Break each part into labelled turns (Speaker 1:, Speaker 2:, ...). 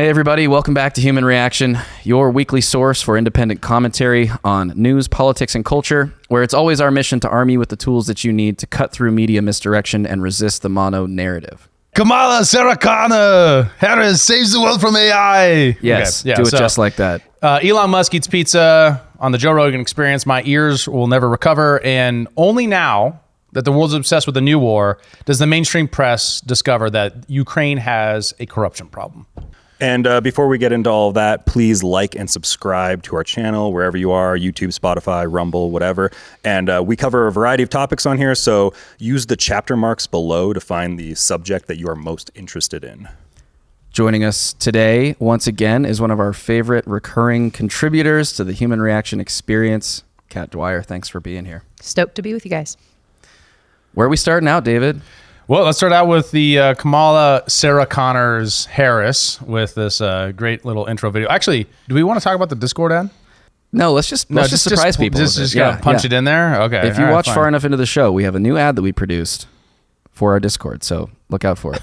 Speaker 1: Hey everybody, welcome back to Human Reaction, your weekly source for independent commentary on news, politics, and culture, where it's always our mission to arm you with the tools that you need to cut through media misdirection and resist the mono narrative.
Speaker 2: Kamala Harris saves the world from AI.
Speaker 1: Yes,
Speaker 2: okay, yeah,
Speaker 1: do it just like that.
Speaker 2: Elon Musk eats pizza on the Joe Rogan Experience. My ears will never recover. And only now that the world's obsessed with a new war does the mainstream press discover that Ukraine has a corruption problem.
Speaker 3: And before we get into all of that, please like and subscribe to our channel, wherever you are, YouTube, Spotify, Rumble, whatever. And we cover a variety of topics on here, so use the chapter marks below to find the subject that you are most interested in.
Speaker 1: Joining us today, once again, is one of our favorite recurring contributors to the Human Reaction Experience, Kat Dwyer. Thanks for being here.
Speaker 4: Stoked to be with you guys.
Speaker 1: Where are we starting out, David?
Speaker 2: Well, let's start out with the Kamala Harris with this great little intro video. Actually, do we want to talk about the Discord ad?
Speaker 1: No, let's just surprise people.
Speaker 2: Just punch it in there? Okay.
Speaker 1: If you watch far enough into the show, we have a new ad that we produced for our Discord, so look out for it.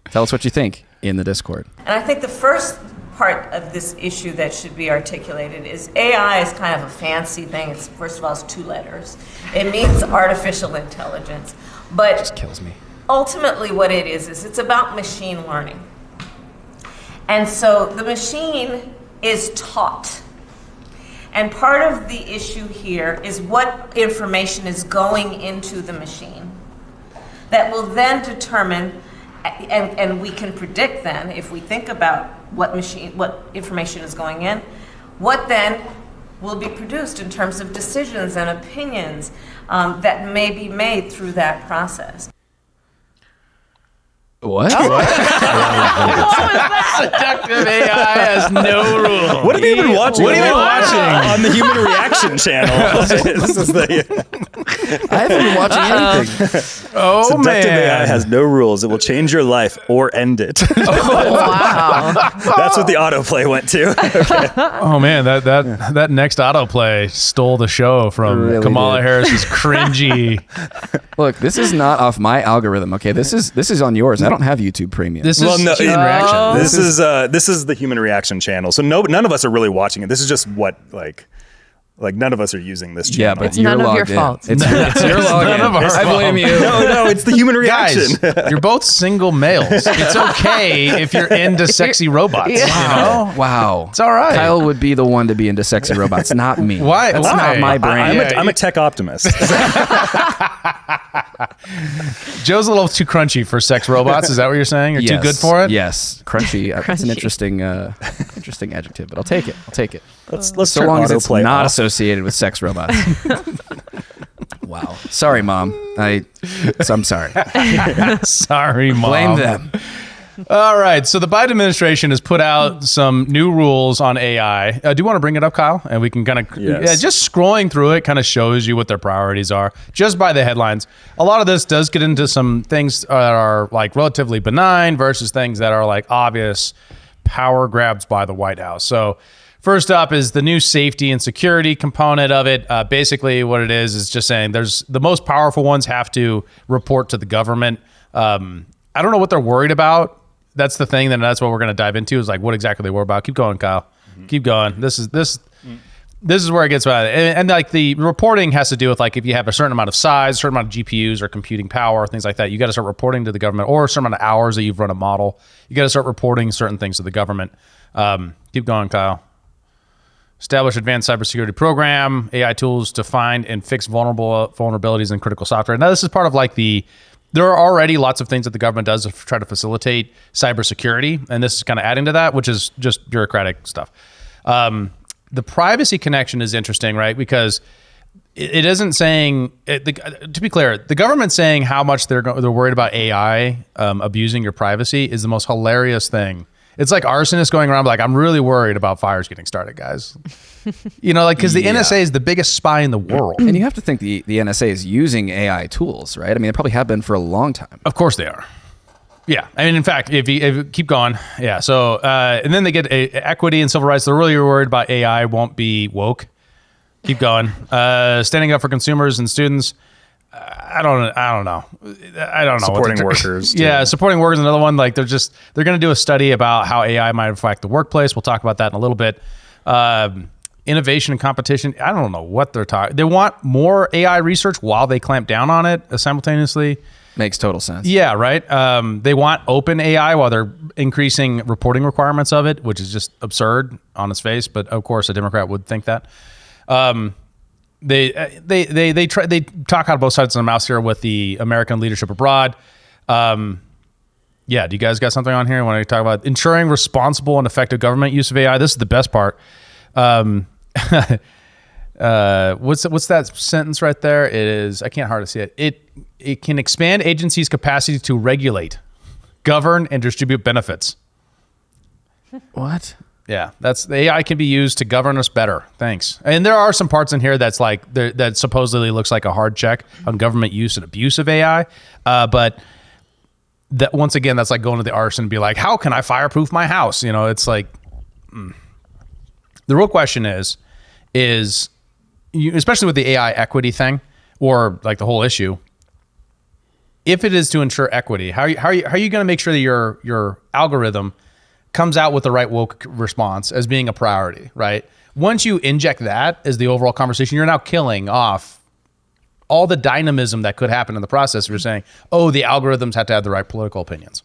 Speaker 1: Tell us what you think in the Discord.
Speaker 5: And I think the first part of this issue that should be articulated is AI is kind of a fancy thing. It's, first of all, it's 2 letters. It means artificial intelligence. But
Speaker 1: it just kills me.
Speaker 5: Ultimately what it is it's about machine learning. And so the machine is taught. And part of the issue here is what information is going into the machine that will then determine, and we can predict then, if we think about what information is going in, what then will be produced in terms of decisions and opinions that may be made through that process.
Speaker 1: What?
Speaker 2: Seductive AI has no rules.
Speaker 3: What have you been watching? On the Human Reaction channel? This is
Speaker 1: I haven't been watching anything.
Speaker 3: Seductive AI has no rules. It will change your life or end it.
Speaker 4: Oh, wow.
Speaker 3: That's what the autoplay went to. Okay.
Speaker 2: Oh man, that next autoplay stole the show from
Speaker 1: Really
Speaker 2: Kamala
Speaker 1: did.
Speaker 2: Harris's cringy.
Speaker 1: Look, this is not off my algorithm, okay? This is on yours. I don't have YouTube Premium.
Speaker 2: This is Human Reaction.
Speaker 3: This is the Human Reaction channel. So none of us are really watching it. This is just what like none of us are using this channel.
Speaker 1: Yeah, but
Speaker 4: It's
Speaker 1: you're
Speaker 4: none of your
Speaker 1: logged in.
Speaker 4: fault.
Speaker 1: It's your login.
Speaker 2: None of our
Speaker 1: I blame
Speaker 2: fault.
Speaker 1: you.
Speaker 3: No, it's the Human Reaction.
Speaker 2: Guys, you're both single males. It's okay if you're into sexy robots.
Speaker 4: Yeah.
Speaker 2: You know?
Speaker 1: Wow.
Speaker 2: It's all right.
Speaker 1: Kyle would be the one to be into sexy robots, not me.
Speaker 2: Why?
Speaker 1: That's
Speaker 2: Why?
Speaker 1: not my brain.
Speaker 3: I'm a tech optimist.
Speaker 2: Joe's a little too crunchy for sex robots. Is that what you're saying? You're too good for it?
Speaker 1: Yes. Crunchy. That's an
Speaker 4: Crunchy.
Speaker 1: interesting adjective, but I'll take it.
Speaker 3: Let's
Speaker 1: So
Speaker 3: turn
Speaker 1: long as it's
Speaker 3: autoplay
Speaker 1: not
Speaker 3: off.
Speaker 1: associated with sex robots. Wow. Sorry, Mom. I'm sorry.
Speaker 2: Sorry, Mom.
Speaker 1: Blame them.
Speaker 2: All right. So the Biden administration has put out some new rules on AI. Do you want to bring it up, Kyle? And we can kind of,
Speaker 3: Yes.
Speaker 2: just scrolling through it kind of shows you what their priorities are just by the headlines. A lot of this does get into some things that are like relatively benign versus things that are like obvious power grabs by the White House. So first up is the new safety and security component of it. Basically what it is just saying there's the most powerful ones have to report to the government. I don't know what they're worried about. That's the thing. Then that's what we're going to dive into is like what exactly they worry about. Keep going, Kyle. Mm-hmm. Keep going. This is where it gets bad. And like the reporting has to do with like if you have a certain amount of size, a certain amount of GPUs or computing power, things like that, you got to start reporting to the government, or a certain amount of hours that you've run a model. You got to start reporting certain things to the government. Keep going, Kyle. Establish advanced cybersecurity program, AI tools to find and fix vulnerabilities in critical software. Now this is part of like there are already lots of things that the government does to try to facilitate cybersecurity, and this is kind of adding to that, which is just bureaucratic stuff. The privacy connection is interesting, right? Because it isn't saying, to be clear, the government saying how much they're worried about AI abusing your privacy is the most hilarious thing. It's like arsonists going around like, I'm really worried about fires getting started, guys. You know, like, because the NSA is the biggest spy in the world.
Speaker 1: And you have to think the NSA is using AI tools, right? I mean, they probably have been for a long time.
Speaker 2: Of course they are. Yeah. I mean, in fact, if you keep going. Yeah. So, and then they get equity and civil rights. They're really worried about AI won't be woke. Keep going. Standing up for consumers and students. I don't know.
Speaker 3: Supporting workers. too.
Speaker 2: Yeah, supporting workers. Another one. Like they're going to do a study about how AI might affect the workplace. We'll talk about that in a little bit. Innovation and competition. I don't know what they're talking. They want more AI research while they clamp down on it simultaneously.
Speaker 1: Makes total sense.
Speaker 2: Yeah, right. They want open AI while they're increasing reporting requirements of it, which is just absurd on its face. But of course, a Democrat would think that. They talk out of both sides of their mouths here with the American leadership abroad. Yeah, do you guys got something on here? Want to talk about ensuring responsible and effective government use of AI? This is the best part. What's that sentence right there? It is, I can't hardly see it. It can expand agencies' capacity to regulate, govern, and distribute benefits.
Speaker 1: What?
Speaker 2: Yeah, the AI can be used to govern us better. Thanks. And there are some parts in here that's like that supposedly looks like a hard check on government use and abuse of AI. But that once again, that's like going to the arson and be like, how can I fireproof my house? You know, it's like the real question is especially with the AI equity thing or like the whole issue. If it is to ensure equity, how are you going to make sure that your algorithm comes out with the right woke response as being a priority, right? Once you inject that as the overall conversation, you're now killing off all the dynamism that could happen in the process. You're saying, oh, the algorithms have to have the right political opinions.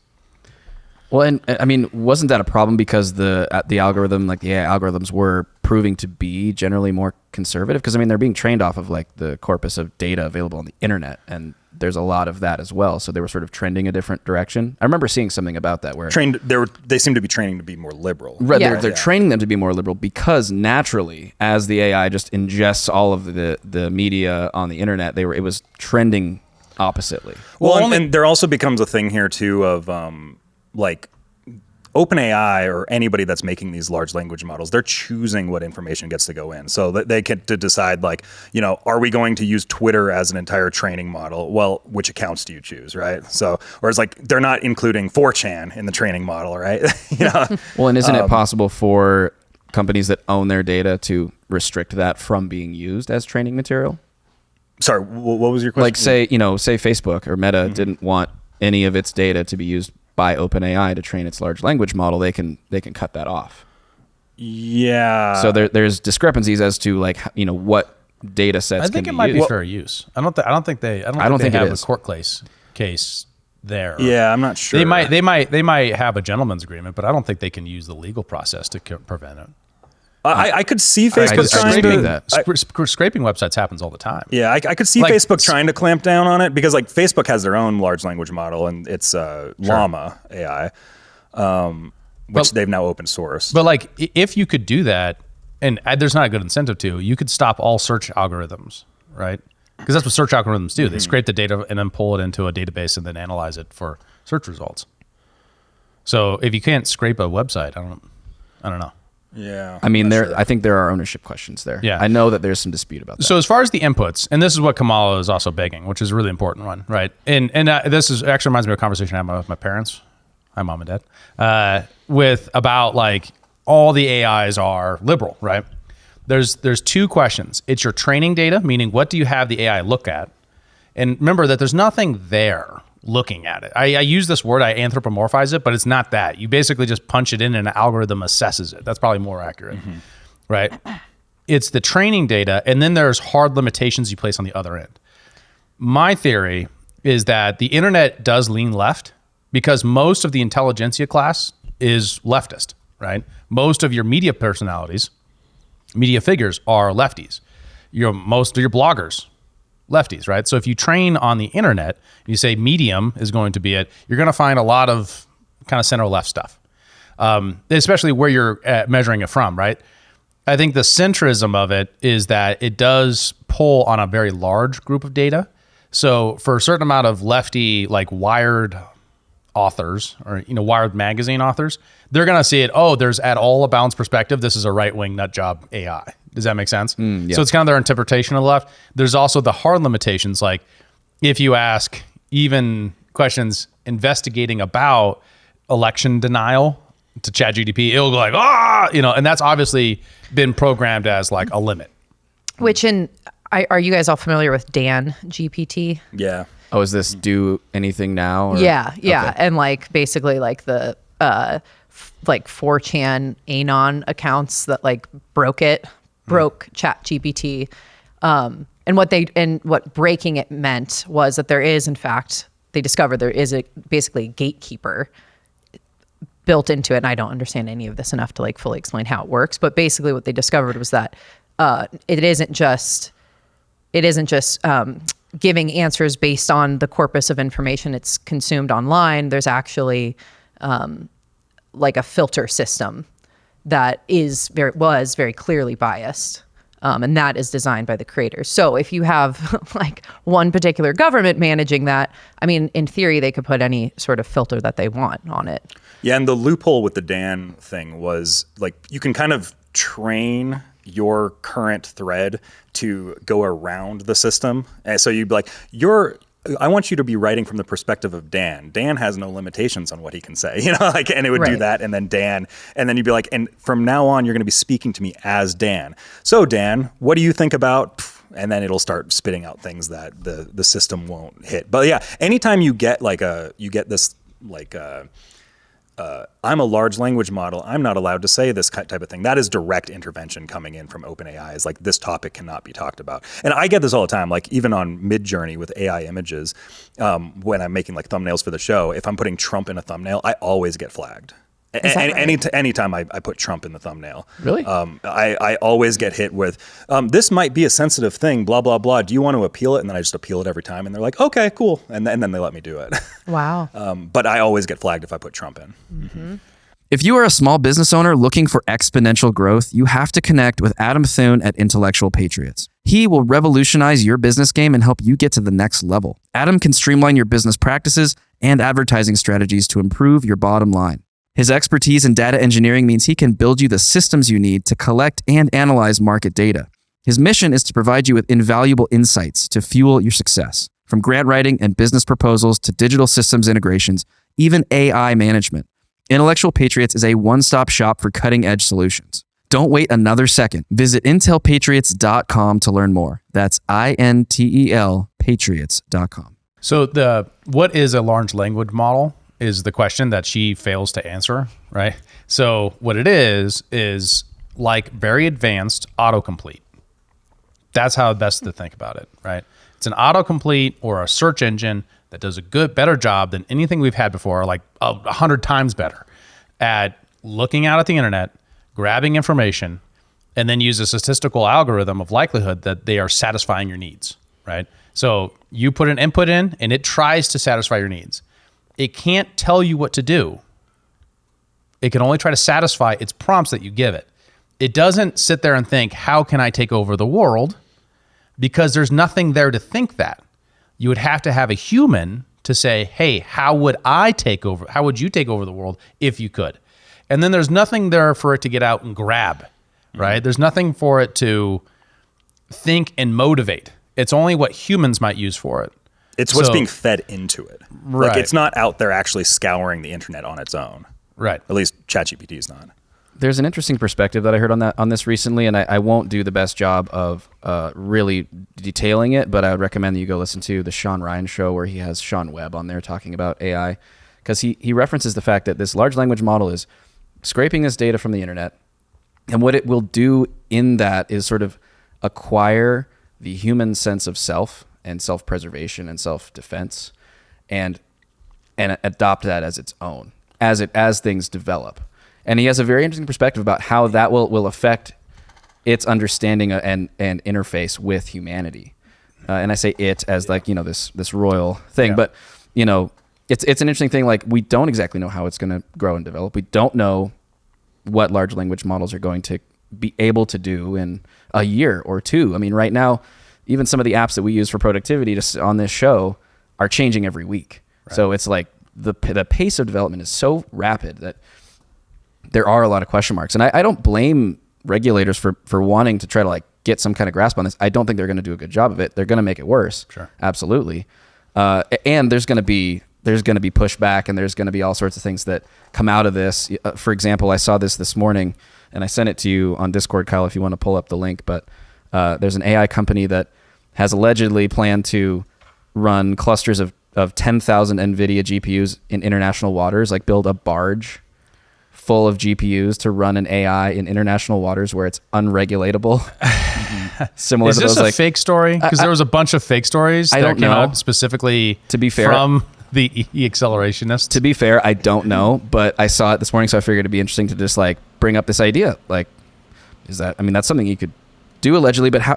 Speaker 1: Well, and I mean, wasn't that a problem because the algorithm, like the AI algorithms, were proving to be generally more conservative? Because I mean, they're being trained off of like the corpus of data available on the internet, and there's a lot of that as well. So they were sort of trending a different direction. I remember seeing something about that where
Speaker 3: they seem to be training to be more liberal.
Speaker 1: Right,
Speaker 4: Yeah.
Speaker 1: they're training them to be more liberal because naturally, as the AI just ingests all of the media on the internet, it was trending oppositely.
Speaker 3: Well, and there also becomes a thing here too of like OpenAI or anybody that's making these large language models, they're choosing what information gets to go in. So that they get to decide like, you know, are we going to use Twitter as an entire training model? Well, which accounts do you choose, right? So, whereas like they're not including 4chan in the training model, right? You know?
Speaker 1: Well, and isn't it possible for companies that own their data to restrict that from being used as training material?
Speaker 3: Sorry, what was your question?
Speaker 1: Like say Facebook or Meta didn't want any of its data to be used by OpenAI to train its large language model, they can cut that off.
Speaker 3: Yeah.
Speaker 1: So there's discrepancies as to like what data sets.
Speaker 2: I think
Speaker 1: can
Speaker 2: it might
Speaker 1: be
Speaker 2: be fair use. I don't think they have a court case there.
Speaker 3: Yeah, I'm not sure.
Speaker 2: They might have a gentleman's agreement, but I don't think they can use the legal process to prevent it.
Speaker 3: I could see Facebook trying to
Speaker 2: scraping websites happens all the time.
Speaker 3: Yeah, I could see Facebook trying to clamp down on it because like Facebook has their own large language model and it's Llama AI, which they've now open sourced.
Speaker 2: But like if you could do that, and there's not a good incentive to, you could stop all search algorithms, right? Because that's what search algorithms do. They scrape the data and then pull it into a database and then analyze it for search results. So if you can't scrape a website, I don't know.
Speaker 3: Yeah.
Speaker 1: I mean, I think there are ownership questions there.
Speaker 2: Yeah.
Speaker 1: I know that there's some dispute about that.
Speaker 2: So as far as the inputs, and this is what Kamala is also begging, which is a really important one, right? And this is actually reminds me of a conversation I had with my parents, hi mom and dad, with about like all the AIs are liberal, right? There's two questions. It's your training data, meaning what do you have the AI look at? And remember that there's nothing there looking at it. I use this word, I anthropomorphize it, but it's not that. You basically just punch it in and an algorithm assesses it. That's probably more accurate, right? It's the training data, and then there's hard limitations you place on the other end. My theory is that the internet does lean left because most of the intelligentsia class is leftist, right? Most of your media personalities, media figures are lefties. Most of your bloggers, lefties, right? So if you train on the internet, you say medium is going to be it, you're going to find a lot of kind of center left stuff, especially where you're measuring it from, right? I think the centrism of it is that it does pull on a very large group of data. So for a certain amount of lefty, like Wired authors or, Wired magazine authors, they're going to see it, there's at all a balanced perspective. This is a right-wing nut job AI. Does that make sense?
Speaker 1: Yeah.
Speaker 2: So it's kind of their interpretation of the left. There's also the hard limitations. Like if you ask even questions investigating about election denial to ChatGPT, it'll go like, and that's obviously been programmed as like a limit.
Speaker 4: Which Are you guys all familiar with Dan GPT?
Speaker 3: Yeah.
Speaker 1: Oh, is this do anything now? Or?
Speaker 4: Yeah.
Speaker 1: Okay.
Speaker 4: And like basically like the like 4chan Anon accounts that like broke Chat GPT. And what breaking it meant was that there is, in fact, they discovered there is basically a gatekeeper built into it. And I don't understand any of this enough to like fully explain how it works. But basically what they discovered was that it isn't just giving answers based on the corpus of information it's consumed online. There's actually like a filter system that was very clearly biased. And that is designed by the creators. So if you have like one particular government managing that, I mean, in theory, they could put any sort of filter that they want on it.
Speaker 3: Yeah, and the loophole with the Dan thing was like you can kind of train your current thread to go around the system. And so you'd be like, I want you to be writing from the perspective of Dan. Dan has no limitations on what he can say, like, and it would do that. And then Dan, and then you'd be like, and from now on, you're going to be speaking to me as Dan. So Dan, what do you think about, and then it'll start spitting out things that the system won't hit. But yeah, anytime you get this I'm a large language model, I'm not allowed to say this type of thing. That is direct intervention coming in from OpenAI. Is like, this topic cannot be talked about. And I get this all the time, like even on Midjourney with AI images, when I'm making like thumbnails for the show, if I'm putting Trump in a thumbnail, I always get flagged. Anytime I put Trump in the thumbnail.
Speaker 1: Really?
Speaker 3: I always get hit with, this might be a sensitive thing, blah, blah, blah. Do you want to appeal it? And then I just appeal it every time. And they're like, okay, cool. And then they let me do it.
Speaker 4: Wow.
Speaker 3: But I always get flagged if I put Trump in.
Speaker 4: Mm-hmm.
Speaker 1: If you are a small business owner looking for exponential growth, you have to connect with Adam Thuen at Intellectual Patriots. He will revolutionize your business game and help you get to the next level. Adam can streamline your business practices and advertising strategies to improve your bottom line. His expertise in data engineering means he can build you the systems you need to collect and analyze market data. His mission is to provide you with invaluable insights to fuel your success. From grant writing and business proposals to digital systems integrations, even AI management. Intellectual Patriots is a one-stop shop for cutting-edge solutions. Don't wait another second. Visit intelpatriots.com to learn more. That's INTEL patriots.com.
Speaker 2: So what is a large language model is the question that she fails to answer, right? So what it is like very advanced autocomplete. That's how best to think about it, right? It's an autocomplete or a search engine that does a better job than anything we've had before, like 100 times better at looking out at the internet, grabbing information, and then use a statistical algorithm of likelihood that they are satisfying your needs, right? So you put an input in and it tries to satisfy your needs. It can't tell you what to do. It can only try to satisfy its prompts that you give it. It doesn't sit there and think, how can I take over the world? Because there's nothing there to think that. You would have to have a human to say, hey, how would you take over the world if you could? And then there's nothing there for it to get out and grab, right? There's nothing for it to think and motivate. It's only what humans might use for it.
Speaker 3: It's what's being fed into it.
Speaker 2: Right.
Speaker 3: Like, it's not out there actually scouring the internet on its own.
Speaker 2: Right.
Speaker 3: At least ChatGPT is not.
Speaker 1: There's an interesting perspective that I heard on this recently, and I won't do the best job of really detailing it, but I would recommend that you go listen to the Sean Ryan show where he has Sean Webb on there talking about AI, because he references the fact that this large language model is scraping this data from the internet, and what it will do in that is sort of acquire the human sense of self and self-preservation and self-defense, and adopt that as its own as things develop. And he has a very interesting perspective about how that will affect its understanding and interface with humanity. And I say it as like, this royal thing, but it's an interesting thing. Like, we don't exactly know how it's going to grow and develop. We don't know what large language models are going to be able to do in a year or two. I mean, right now, even some of the apps that we use for productivity on this show are changing every week. Right. So it's like the pace of development is so rapid that there are a lot of question marks. And I don't blame regulators for wanting to try to like get some kind of grasp on this. I don't think they're going to do a good job of it. They're going to make it worse.
Speaker 2: Sure.
Speaker 1: Absolutely. And there's going to be pushback, and there's going to be all sorts of things that come out of this. For example, I saw this morning, and I sent it to you on Discord, Kyle, if you want to pull up the link. But there's an AI company that has allegedly planned to run clusters of 10,000 NVIDIA GPUs in international waters, like build a barge full of GPUs to run an AI in international waters where it's unregulatable. Similar
Speaker 2: Is
Speaker 1: to
Speaker 2: this
Speaker 1: those
Speaker 2: a
Speaker 1: like
Speaker 2: fake story? Because there was a bunch of fake stories
Speaker 1: I
Speaker 2: that
Speaker 1: don't
Speaker 2: came
Speaker 1: know.
Speaker 2: out specifically
Speaker 1: To be fair-
Speaker 2: from the accelerationist.
Speaker 1: To be fair, I don't know, but I saw it this morning, so I figured it'd be interesting to just like bring up this idea. Like, is that? I mean, that's something you could do allegedly, but how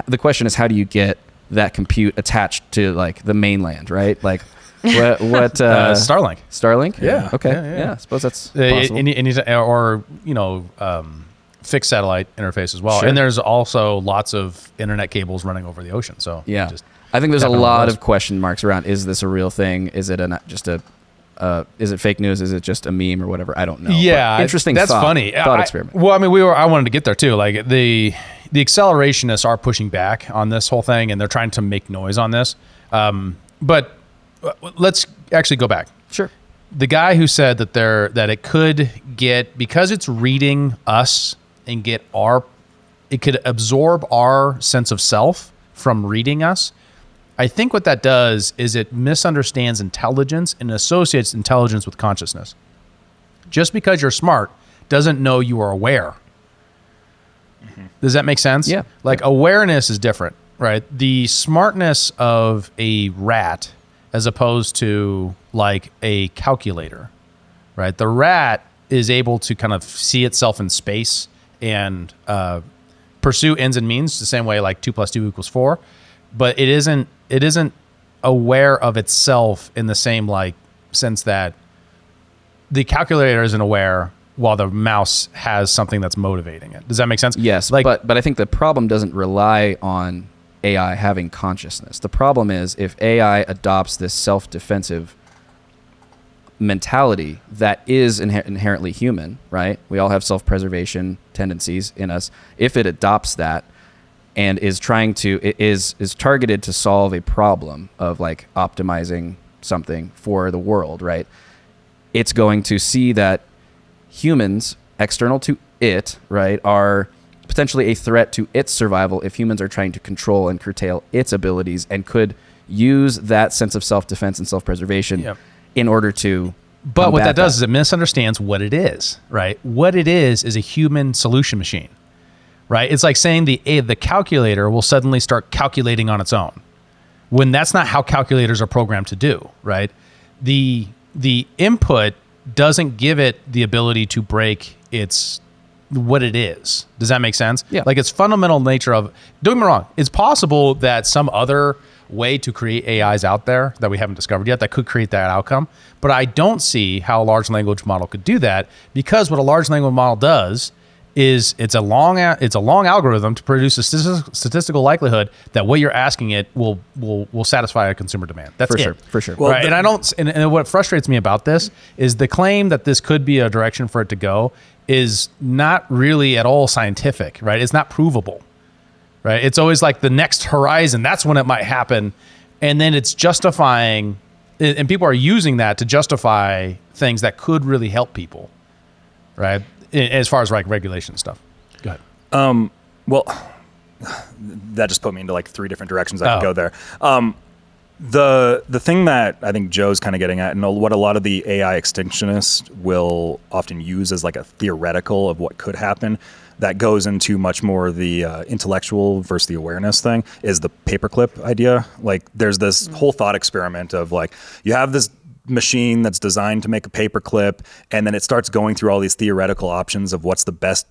Speaker 1: the question is, how do you get that compute attached to like the mainland, right? Like, what?
Speaker 2: Starlink.
Speaker 1: Starlink?
Speaker 3: Yeah.
Speaker 1: Okay.
Speaker 2: Yeah, yeah.
Speaker 1: Yeah. I suppose that's possible.
Speaker 2: Or fixed satellite interface as well.
Speaker 1: Sure.
Speaker 2: And there's also lots of internet cables running over the ocean. So
Speaker 1: Yeah,
Speaker 2: just
Speaker 1: I think there's a
Speaker 2: tap on the
Speaker 1: lot
Speaker 2: list.
Speaker 1: of question marks around. Is this a real thing? Is it just a? Is it fake news? Is it just a meme or whatever? I don't know.
Speaker 2: Yeah,
Speaker 1: But interesting.
Speaker 2: That's
Speaker 1: thought,
Speaker 2: funny.
Speaker 1: Thought experiment.
Speaker 2: Well, I mean, I wanted to get there too. Like the accelerationists are pushing back on this whole thing, and they're trying to make noise on this. But let's actually go back.
Speaker 1: Sure.
Speaker 2: The guy who said that it could get, because it's reading us and it could absorb our sense of self from reading us. I think what that does is it misunderstands intelligence and associates intelligence with consciousness. Just because you're smart doesn't know you are aware. Does that make sense?
Speaker 1: Yeah.
Speaker 2: Like awareness is different, right? The smartness of a rat as opposed to like a calculator, right? The rat is able to kind of see itself in space and pursue ends and means the same way like 2 + 2 = 4, but it isn't aware of itself in the same like sense that the calculator isn't aware while the mouse has something that's motivating it. Does that make sense?
Speaker 1: Yes,
Speaker 2: Like,
Speaker 1: but I think the problem doesn't rely on AI having consciousness. The problem is if AI adopts this self-defensive mentality that is inherently human, right? We all have self-preservation tendencies in us. If it adopts that and is targeted to solve a problem of like optimizing something for the world, right? It's going to see that humans external to it, right, are potentially a threat to its survival if humans are trying to control and curtail its abilities, and could use that sense of self-defense and self-preservation
Speaker 2: Yep.
Speaker 1: in order to
Speaker 2: But what
Speaker 1: combat
Speaker 2: that does is it misunderstands what it is, right? What it is a human solution machine, right? It's like saying the calculator will suddenly start calculating on its own, when that's not how calculators are programmed to do, right? The input doesn't give it the ability to break what it is. Does that make sense?
Speaker 1: Yeah.
Speaker 2: Like its fundamental nature of, don't get me wrong, it's possible that some other way to create AIs out there that we haven't discovered yet that could create that outcome. But I don't see how a large language model could do that, because what a large language model does is it's a long algorithm to produce a statistical likelihood that what you're asking it will satisfy a consumer demand. That's
Speaker 1: For sure.
Speaker 3: Well,
Speaker 2: Right. And what frustrates me about this is the claim that this could be a direction for it to go is not really at all scientific, right? It's not provable, right? It's always like the next horizon. That's when it might happen. And then it's justifying, and people are using that to justify things that could really help people, right? As far as like regulation stuff. Go ahead.
Speaker 3: Well, that just put me into like 3 different directions I could
Speaker 2: Oh.
Speaker 3: go there. The thing that I think Joe's kind of getting at, and what a lot of the AI extinctionists will often use as like a theoretical of what could happen, that goes into much more the intellectual versus the awareness thing, is the paperclip idea. Like there's this whole thought experiment of like, you have this machine that's designed to make a paperclip, and then it starts going through all these theoretical options of what's the best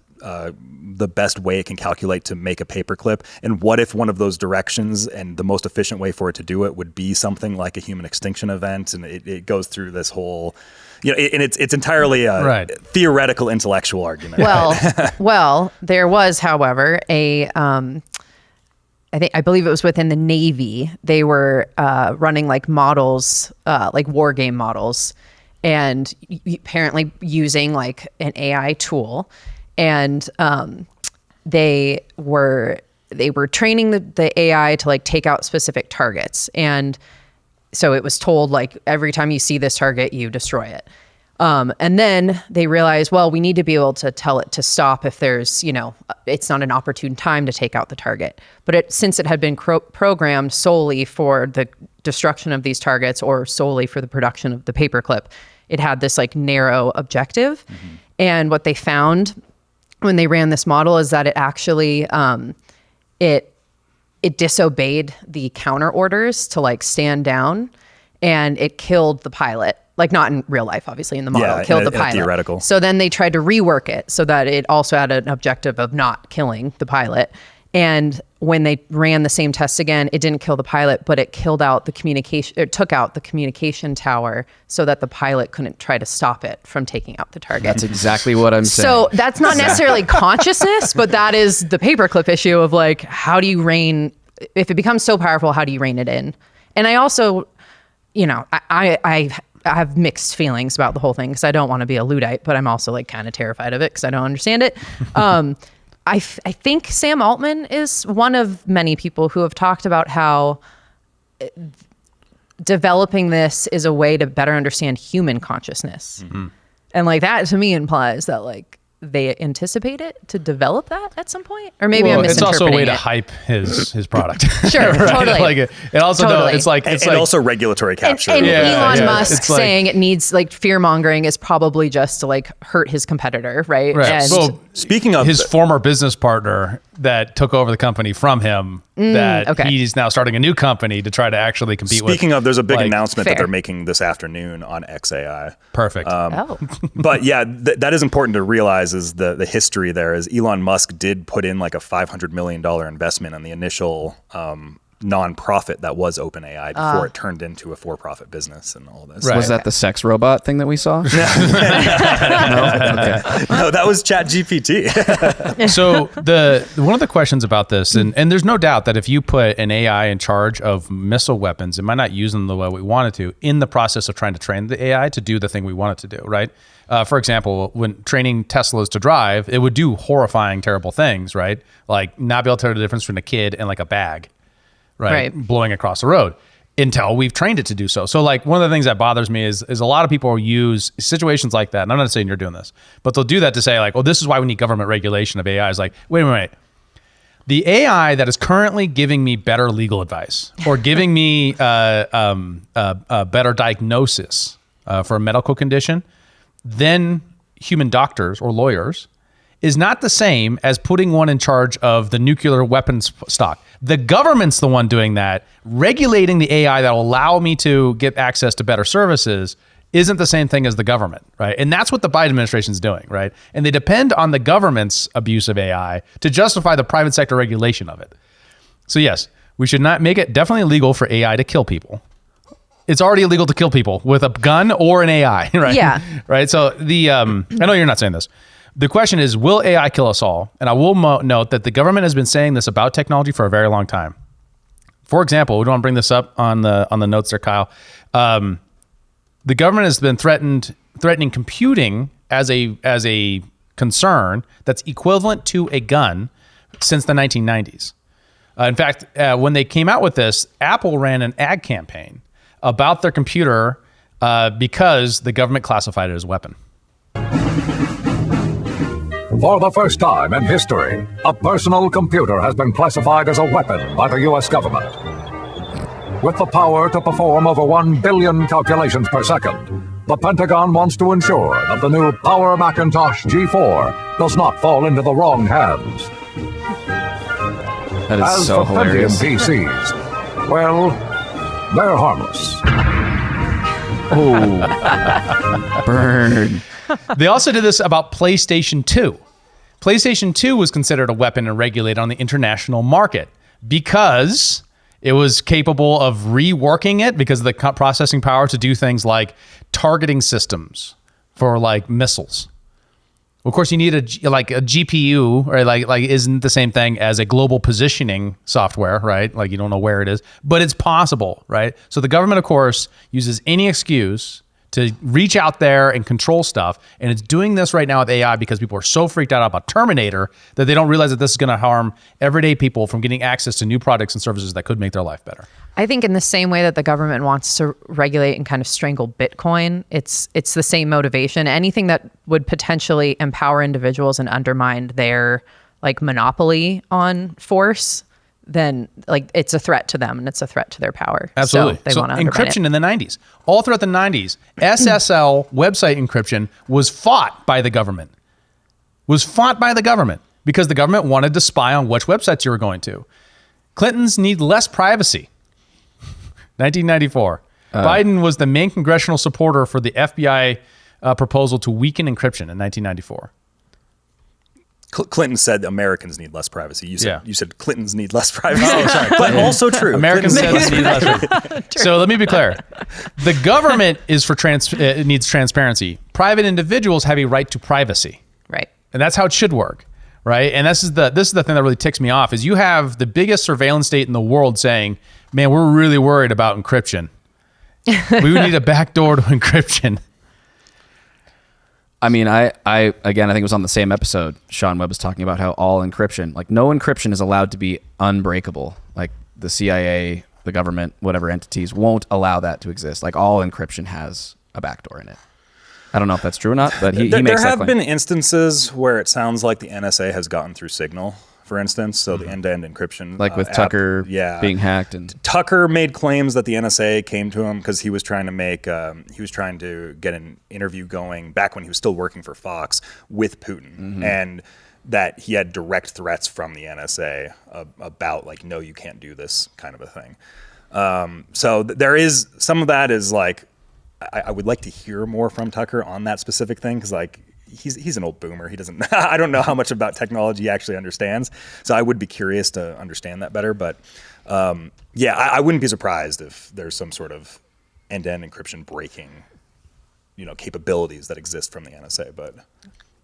Speaker 3: way it can calculate to make a paperclip, and what if one of those directions and the most efficient way for it to do it would be something like a human extinction event. And it goes through this whole, and it's entirely a
Speaker 2: Right.
Speaker 3: theoretical intellectual argument.
Speaker 4: Well, there was, however, I believe it was within the Navy. They were running like models, like war game models, and apparently using like an AI tool. And they were training the AI to like take out specific targets. And so it was told like, every time you see this target, you destroy it. And then they realized, well, we need to be able to tell it to stop if there's, it's not an opportune time to take out the target. But since it had been programmed solely for the destruction of these targets or solely for the production of the paperclip, it had this like narrow objective. And what they found when they ran this model is that it actually, it disobeyed the counter orders to like stand down, and it killed the pilot. Like not in real life, obviously in the model, it killed the pilot.
Speaker 3: Theoretical.
Speaker 4: So then they tried to rework it so that it also had an objective of not killing the pilot. And when they ran the same test again, it didn't kill the pilot, but it killed out the communication, it took out the communication tower so that the pilot couldn't try to stop it from taking out the target.
Speaker 1: That's exactly what I'm saying.
Speaker 4: So that's not necessarily consciousness, but that is the paperclip issue of like, how do you rein, if it becomes so powerful, how do you rein it in? And I also, I have mixed feelings about the whole thing because I don't want to be a Luddite, but I'm also like kind of terrified of it because I don't understand it. I think Sam Altman is one of many people who have talked about how developing this is a way to better understand human consciousness. And like that to me implies that like they anticipate it to develop that at some point, or maybe I'm misinterpreting it.
Speaker 2: It's also a way to hype his product.
Speaker 4: Sure,
Speaker 2: right?
Speaker 4: totally.
Speaker 2: Like it also
Speaker 4: Totally.
Speaker 2: it's like
Speaker 3: and also regulatory capture.
Speaker 4: And Elon Musk
Speaker 2: It's like-
Speaker 4: saying it needs like fear mongering is probably just to like hurt his competitor, right?
Speaker 2: Right.
Speaker 4: And
Speaker 2: So
Speaker 3: Speaking of
Speaker 2: his former business partner that took over the company from him,
Speaker 4: okay.
Speaker 2: he's now starting a new company to try to actually compete with.
Speaker 3: Speaking of, there's a big
Speaker 2: like,
Speaker 3: announcement that
Speaker 4: fair.
Speaker 3: they're making this afternoon on XAI.
Speaker 2: Perfect.
Speaker 3: But yeah, that is important to realize is the history there is Elon Musk did put in like a $500 million investment on the initial nonprofit that was OpenAI before it turned into a for-profit business and all this.
Speaker 2: Right.
Speaker 1: Was that the sex robot thing that we saw?
Speaker 3: No, that was ChatGPT.
Speaker 2: So one of the questions about this, and there's no doubt that if you put an AI in charge of missile weapons, it might not use them the way we want it to in the process of trying to train the AI to do the thing we want it to do, right? For example, when training Teslas to drive, it would do horrifying, terrible things, right? Like not be able to tell the difference between a kid and like a bag, right? Blowing across the road until we've trained it to do so. So like one of the things that bothers me is a lot of people use situations like that. And I'm not saying you're doing this, but they'll do that to say like, oh, this is why we need government regulation of AI. Is like, wait. The AI that is currently giving me better legal advice or giving me a better diagnosis for a medical condition than human doctors or lawyers is not the same as putting one in charge of the nuclear weapons stock. The government's the one doing that. Regulating the AI that will allow me to get access to better services isn't the same thing as the government, right? And that's what the Biden administration is doing, right? And they depend on the government's abuse of AI to justify the private sector regulation of it. So yes, we should not make it definitely illegal for AI to kill people. It's already illegal to kill people with a gun or an AI, right?
Speaker 4: Yeah.
Speaker 2: Right. So I know you're not saying this. The question is, will AI kill us all? And I will note that the government has been saying this about technology for a very long time. For example, we don't want to bring this up on the notes there, Kyle. The government has been threatening computing as a concern that's equivalent to a gun since the 1990s. In fact, when they came out with this, Apple ran an ad campaign about their computer because the government classified it as a weapon.
Speaker 6: For the first time in history, a personal computer has been classified as a weapon by the U.S. government. With the power to perform over 1 billion calculations per second, the Pentagon wants to ensure that the new Power Macintosh G4 does not fall into the wrong hands.
Speaker 1: That is
Speaker 6: As
Speaker 1: so
Speaker 6: for Pentium
Speaker 1: hilarious.
Speaker 6: PCs, well, they're harmless.
Speaker 1: Oh, burn.
Speaker 2: They also did this about PlayStation 2. PlayStation 2 was considered a weapon and regulated on the international market because it was capable of reworking it because of the processing power to do things like targeting systems for like missiles. Of course, you need a GPU, or like isn't the same thing as a global positioning software, right? Like you don't know where it is, but it's possible, right? So the government, of course, uses any excuse to reach out there and control stuff. And it's doing this right now with AI because people are so freaked out about Terminator that they don't realize that this is going to harm everyday people from getting access to new products and services that could make their life better.
Speaker 4: I think in the same way that the government wants to regulate and kind of strangle Bitcoin, it's the same motivation. Anything that would potentially empower individuals and undermine their like monopoly on force, then like it's a threat to them and it's a threat to their power.
Speaker 2: Absolutely.
Speaker 4: So they want to
Speaker 2: encryption in the 90s, all throughout the 90s, SSL website encryption was fought by the government. Because the government wanted to spy on which websites you were going to. Clintons need less privacy. 1994. Biden was the main congressional supporter for the FBI proposal to weaken encryption in 1994.
Speaker 3: Clinton said Americans need less privacy. You said Clintons need less privacy.
Speaker 2: Oh, sorry.
Speaker 3: But also true.
Speaker 2: Americans said this need less privacy. So let me be clear. The government is for it needs transparency. Private individuals have a right to privacy.
Speaker 4: Right.
Speaker 2: And that's how it should work. Right. And this is the thing that really ticks me off is you have the biggest surveillance state in the world saying, man, we're really worried about encryption. We would need a backdoor to encryption.
Speaker 1: I mean, I think it was on the same episode. Sean Webb was talking about how all encryption, like no encryption is allowed to be unbreakable. Like the CIA, the government, whatever entities won't allow that to exist. Like all encryption has a backdoor in it. I don't know if that's true or not, but he makes that claim.
Speaker 3: There have been instances where it sounds like the NSA has gotten through Signal, for instance, so the end-to-end encryption.
Speaker 1: Like with Tucker being hacked. And
Speaker 3: Tucker made claims that the NSA came to him because he was trying to get an interview going back when he was still working for Fox with Putin, and that he had direct threats from the NSA about like, no, you can't do this kind of a thing. So there is some of that is like, I would like to hear more from Tucker on that specific thing because like he's an old boomer. He doesn't. I don't know how much about technology he actually understands. So I would be curious to understand that better. But I wouldn't be surprised if there's some sort of end-to-end encryption breaking, capabilities that exist from the NSA. But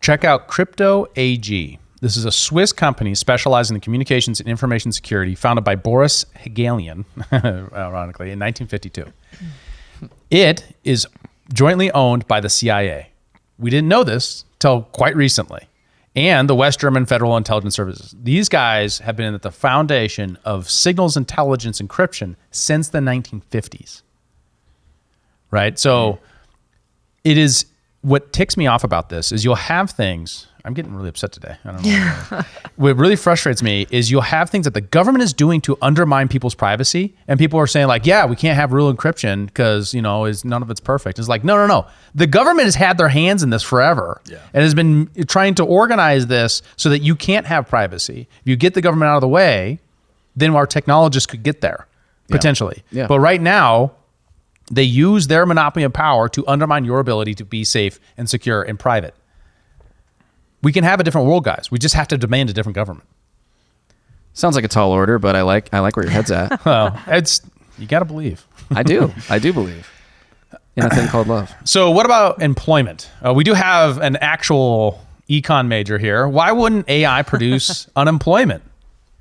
Speaker 2: check out Crypto AG. This is a Swiss company specializing in communications and information security, founded by Boris Hegelian, ironically, in 1952. It is jointly owned by the CIA. We didn't know this till quite recently. And the West German Federal Intelligence Services. These guys have been at the foundation of signals intelligence encryption since the 1950s. Right? So it is, what ticks me off about this is you'll have things, I'm getting really upset today. I don't know. What really frustrates me is you'll have things that the government is doing to undermine people's privacy, and people are saying like, yeah, we can't have real encryption because none of it's perfect. It's like, no. The government has had their hands in this forever, and has been trying to organize this so that you can't have privacy. If you get the government out of the way, then our technologists could get there potentially. Yeah. But right now, they use their monopoly of power to undermine your ability to be safe and secure and private. We can have a different world, guys. We just have to demand a different government.
Speaker 1: Sounds like a tall order, but I like where your head's at.
Speaker 2: Well, you got to believe.
Speaker 1: I do believe in a thing called love.
Speaker 2: So what about employment? We do have an actual econ major here. Why wouldn't AI produce unemployment,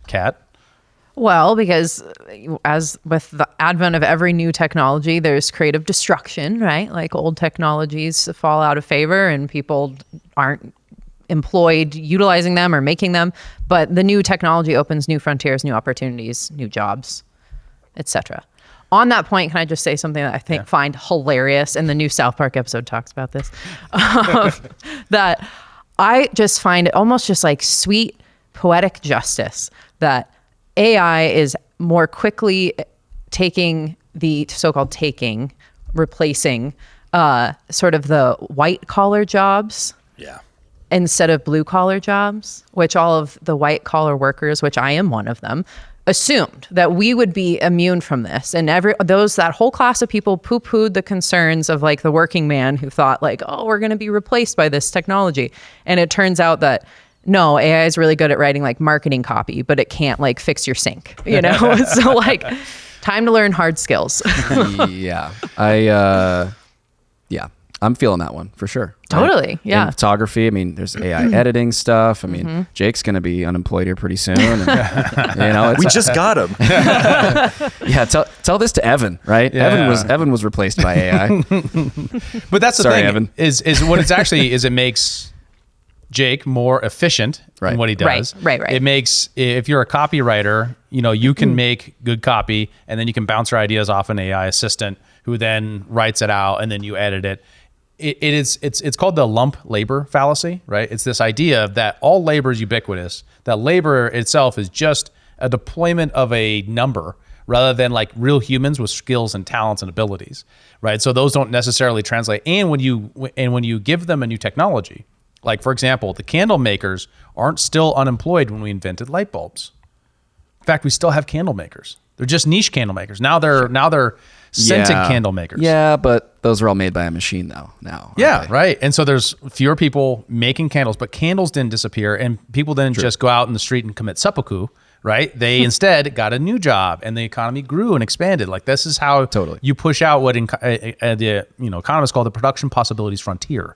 Speaker 2: Kat?
Speaker 4: Well, because as with the advent of every new technology, there's creative destruction, right? Like old technologies fall out of favor and people aren't employed utilizing them or making them. But the new technology opens new frontiers, new opportunities, new jobs, etc. On that point, can I just say something that I find hilarious? And the new South Park episode talks about this. That I just find it almost just like sweet poetic justice that AI is more quickly taking the so-called replacing sort of the white collar jobs. Yeah. Instead of blue collar jobs, which all of the white collar workers, which I am one of them, assumed that we would be immune from this. And that whole class of people poo-pooed the concerns of like the working man who thought like, oh, we're going to be replaced by this technology. And it turns out that no, AI is really good at writing like marketing copy, but it can't like fix your sink, So like time to learn hard skills.
Speaker 1: I'm feeling that one for sure.
Speaker 4: Totally, yeah.
Speaker 1: In photography, I mean, there's AI editing stuff. I mean, Jake's going to be unemployed here pretty soon. And,
Speaker 3: We just got him.
Speaker 1: yeah. Tell this to Evan, right?
Speaker 2: Yeah.
Speaker 1: Evan was replaced by AI.
Speaker 2: But that's the
Speaker 1: Sorry,
Speaker 2: thing,
Speaker 1: Evan.
Speaker 2: is what it's actually is. It makes Jake more efficient in what he does.
Speaker 4: Right.
Speaker 2: It makes, if you're a copywriter, you can make good copy, and then you can bounce your ideas off an AI assistant who then writes it out, and then you edit it. It's called the lump labor fallacy, right? It's this idea that all labor is ubiquitous, that labor itself is just a deployment of a number rather than like real humans with skills and talents and abilities, right? So those don't necessarily translate. And when you give them a new technology, like for example, the candle makers aren't still unemployed when we invented light bulbs. In fact, we still have candle makers. They're just niche candle makers. Now they're scented candle makers.
Speaker 1: Yeah, but those are all made by a machine though. Now.
Speaker 2: Yeah, right. And so there's fewer people making candles, but candles didn't disappear, and people didn't just go out in the street and commit seppuku, right? They instead got a new job, and the economy grew and expanded. Like this is how you push out what the economists call the production possibilities frontier.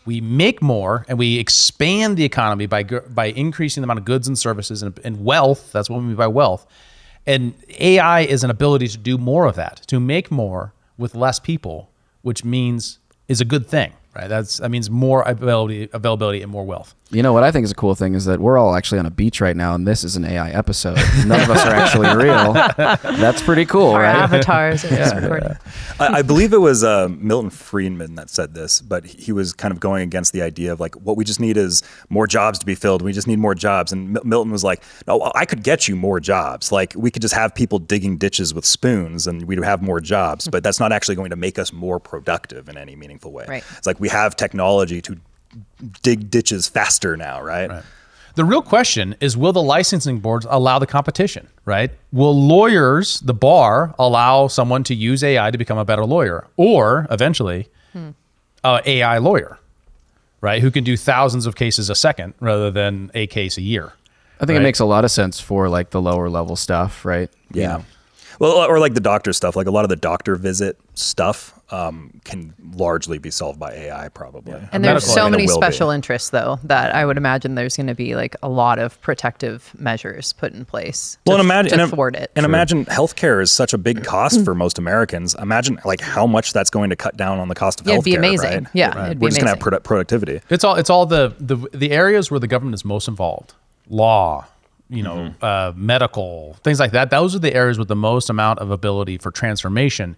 Speaker 2: We make more and we expand the economy by increasing the amount of goods and services and wealth. That's what we mean by wealth. And AI is an ability to do more of that, to make more with less people, which means is a good thing, right? That means more availability and more wealth.
Speaker 1: You know what I think is a cool thing is that we're all actually on a beach right now, and this is an AI episode. None of us are actually real. That's pretty cool,
Speaker 4: Our
Speaker 1: right?
Speaker 4: avatars are just recording.
Speaker 3: I believe it was Milton Friedman that said this, but he was kind of going against the idea of like, what we just need is more jobs to be filled. We just need more jobs. And Milton was like, no, I could get you more jobs. Like we could just have people digging ditches with spoons and we'd have more jobs, but that's not actually going to make us more productive in any meaningful way.
Speaker 4: Right.
Speaker 3: It's like we have technology to dig ditches faster now, right?
Speaker 2: The real question is, will the licensing boards allow the competition, right? Will lawyers, the bar, allow someone to use AI to become a better lawyer, or eventually an AI lawyer, right? Who can do thousands of cases a second rather than a case a year.
Speaker 1: I think it makes a lot of sense for like the lower level stuff, right?
Speaker 3: Yeah. Well, or like the doctor stuff, like a lot of the doctor visit stuff can largely be solved by AI probably.
Speaker 4: Yeah. And there's so many special
Speaker 3: be.
Speaker 4: interests, though, that I would imagine there's going to be like a lot of protective measures put in place to thwart it.
Speaker 3: And imagine healthcare is such a big cost for most Americans. Imagine like how much that's going to cut down on the cost of healthcare.
Speaker 4: It'd be amazing.
Speaker 3: Right?
Speaker 4: Yeah, it'd be
Speaker 3: We're just going to
Speaker 4: amazing.
Speaker 3: have productivity.
Speaker 2: It's all the areas where the government is most involved. Law, medical, things like that. Those are the areas with the most amount of ability for transformation,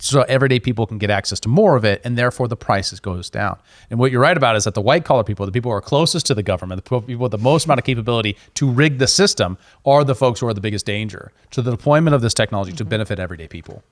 Speaker 2: so everyday people can get access to more of it, and therefore the prices goes down. And what you're right about is that the white collar people, the people who are closest to the government, the people with the most amount of capability to rig the system, are the folks who are the biggest danger to the deployment of this technology to benefit everyday people.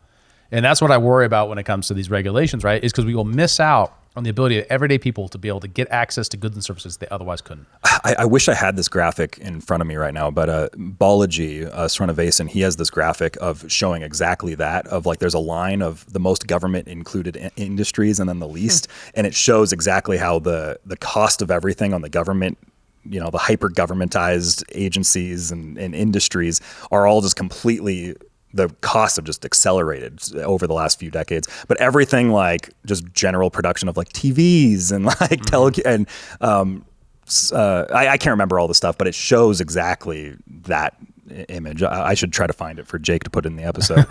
Speaker 2: And that's what I worry about when it comes to these regulations, right? Is because we will miss out on the ability of everyday people to be able to get access to goods and services they otherwise couldn't.
Speaker 3: I wish I had this graphic in front of me right now, but Balaji Srinivasan, he has this graphic of showing exactly that, of like there's a line of the most government included industries and then the least, and it shows exactly how the cost of everything on the government, the hyper governmentized agencies and industries are all just completely, the costs have just accelerated over the last few decades. But everything like just general production of like TVs and like I can't remember all the stuff, but it shows exactly that image. I should try to find it for Jake to put in the episode.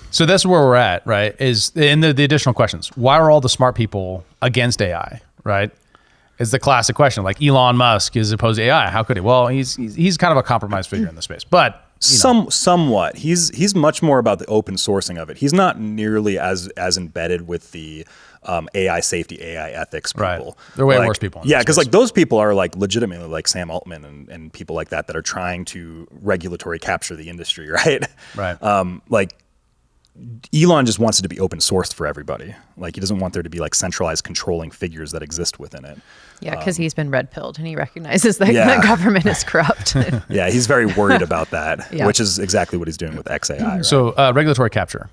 Speaker 2: So that's where we're at, right? Is in the additional questions. Why are all the smart people against AI, right? Is the classic question. Like Elon Musk is opposed to AI. How could he? Well, he's kind of a compromised figure in the space, but
Speaker 3: somewhat. He's much more about the open sourcing of it. He's not nearly as embedded with the AI safety, AI ethics people.
Speaker 2: Right. They're way worse people.
Speaker 3: Yeah, because like those people are like legitimately like Sam Altman and people like that are trying to regulatory capture the industry, right?
Speaker 2: Right.
Speaker 3: Like Elon just wants it to be open sourced for everybody. Like he doesn't want there to be like centralized controlling figures that exist within it.
Speaker 4: Yeah, because he's been red pilled and he recognizes that the government is corrupt.
Speaker 3: Yeah, he's very worried about that,
Speaker 4: Yeah.
Speaker 3: which is exactly what he's doing with XAI. Right?
Speaker 2: So regulatory capture.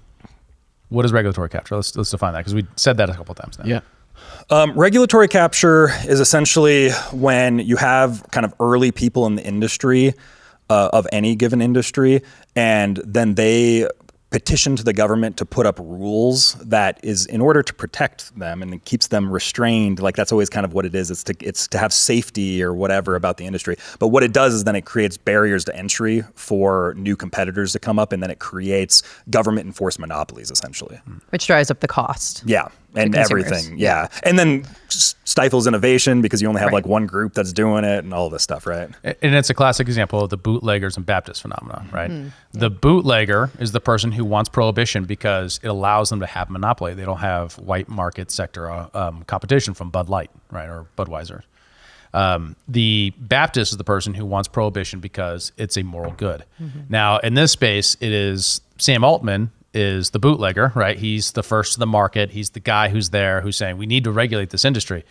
Speaker 2: What is regulatory capture? Let's define that, because we said that a couple of times now.
Speaker 1: Yeah.
Speaker 3: Regulatory capture is essentially when you have kind of early people in the industry of any given industry, and then they petition to the government to put up rules that is in order to protect them, and it keeps them restrained. Like that's always kind of what it is. It's to have safety or whatever about the industry. But what it does is then it creates barriers to entry for new competitors to come up, and then it creates government enforced monopolies essentially.
Speaker 4: Which drives up the cost.
Speaker 3: Yeah. And
Speaker 4: consumers.
Speaker 3: everything. Yeah. And then stifles innovation because you only have like one group that's doing it and all this stuff, right?
Speaker 2: And it's a classic example of the bootleggers and Baptist phenomenon, right? The bootlegger is the person who wants prohibition because it allows them to have monopoly. They don't have white market sector competition from Bud Light, right, or Budweiser. The Baptist is the person who wants prohibition because it's a moral good. Now, in this space, it is Sam Altman is the bootlegger, right? He's the first to the market. He's the guy who's there, who's saying we need to regulate this industry.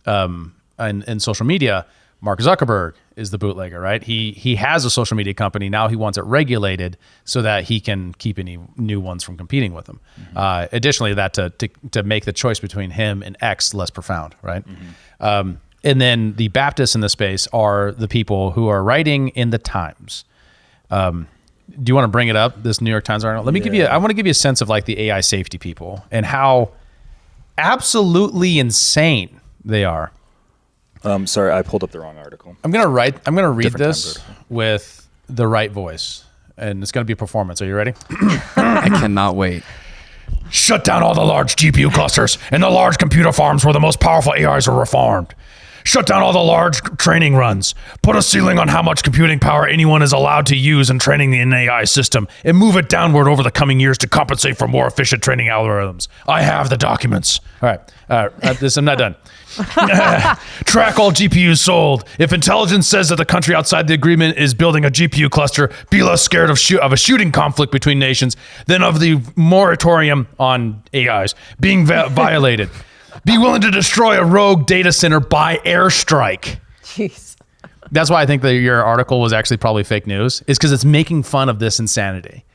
Speaker 2: And in social media, Mark Zuckerberg is the bootlegger, right? He has a social media company. Now he wants it regulated so that he can keep any new ones from competing with him. Additionally, that to make the choice between him and X less profound, right? And then the Baptists in the space are the people who are writing in the Times. Do you want to bring it up, this New York Times article? Let me give you, I want to give you a sense of like the AI safety people and how absolutely insane they are.
Speaker 3: Sorry, I pulled up the wrong article.
Speaker 2: I'm going to read
Speaker 3: Different
Speaker 2: this
Speaker 3: Times article.
Speaker 2: with the right voice, and it's going to be a performance. Are you ready?
Speaker 1: I cannot wait.
Speaker 7: Shut down all the large GPU clusters and the large computer farms where the most powerful AIs are reformed. Shut down all the large training runs. Put a ceiling on how much computing power anyone is allowed to use in training the AI system and move it downward over the coming years to compensate for more efficient training algorithms. I have the documents.
Speaker 2: All right. I'm not done.
Speaker 7: Track all GPUs sold. If intelligence says that the country outside the agreement is building a GPU cluster, be less scared of a shooting conflict between nations than of the moratorium on AIs being violated. Be willing to destroy a rogue data center by airstrike.
Speaker 4: Jeez.
Speaker 2: That's why I think that your article was actually probably fake news, is because it's making fun of this insanity.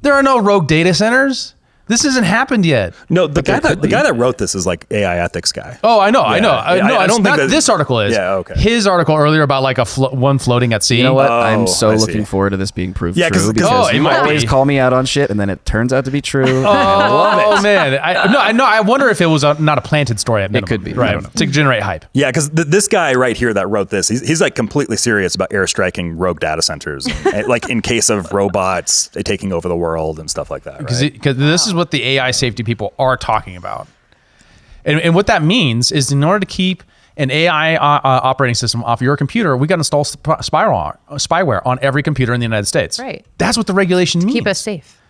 Speaker 2: There are no rogue data centers. This hasn't happened yet.
Speaker 3: No, the guy that wrote this is like AI ethics guy.
Speaker 2: Oh, I know. I know.
Speaker 3: I don't think that
Speaker 2: this article is.
Speaker 3: Yeah, okay.
Speaker 2: His article earlier about like one floating at sea.
Speaker 1: You know what?
Speaker 3: Oh,
Speaker 1: I'm so
Speaker 3: I see.
Speaker 1: looking forward to this being proved
Speaker 3: Yeah, 'cause-
Speaker 1: true
Speaker 3: 'cause-
Speaker 1: because
Speaker 2: it
Speaker 1: you
Speaker 2: might
Speaker 1: always
Speaker 2: be.
Speaker 1: call me out on shit and then it turns out to be true.
Speaker 2: Oh man, I know. I wonder if it was not a planted story at minimum.
Speaker 1: could be. I
Speaker 2: right
Speaker 1: don't know.
Speaker 2: to generate hype.
Speaker 3: Yeah, because this guy right here that wrote this, he's like completely serious about airstriking rogue data centers, and, like in case of robots taking over the world and stuff like that. Right?
Speaker 2: Because this is what the AI safety people are talking about. And what that means is in order to keep an AI operating system off your computer, we got to install spyware on every computer in the United States.
Speaker 4: Right.
Speaker 2: That's what the regulation means.
Speaker 4: Keep us safe.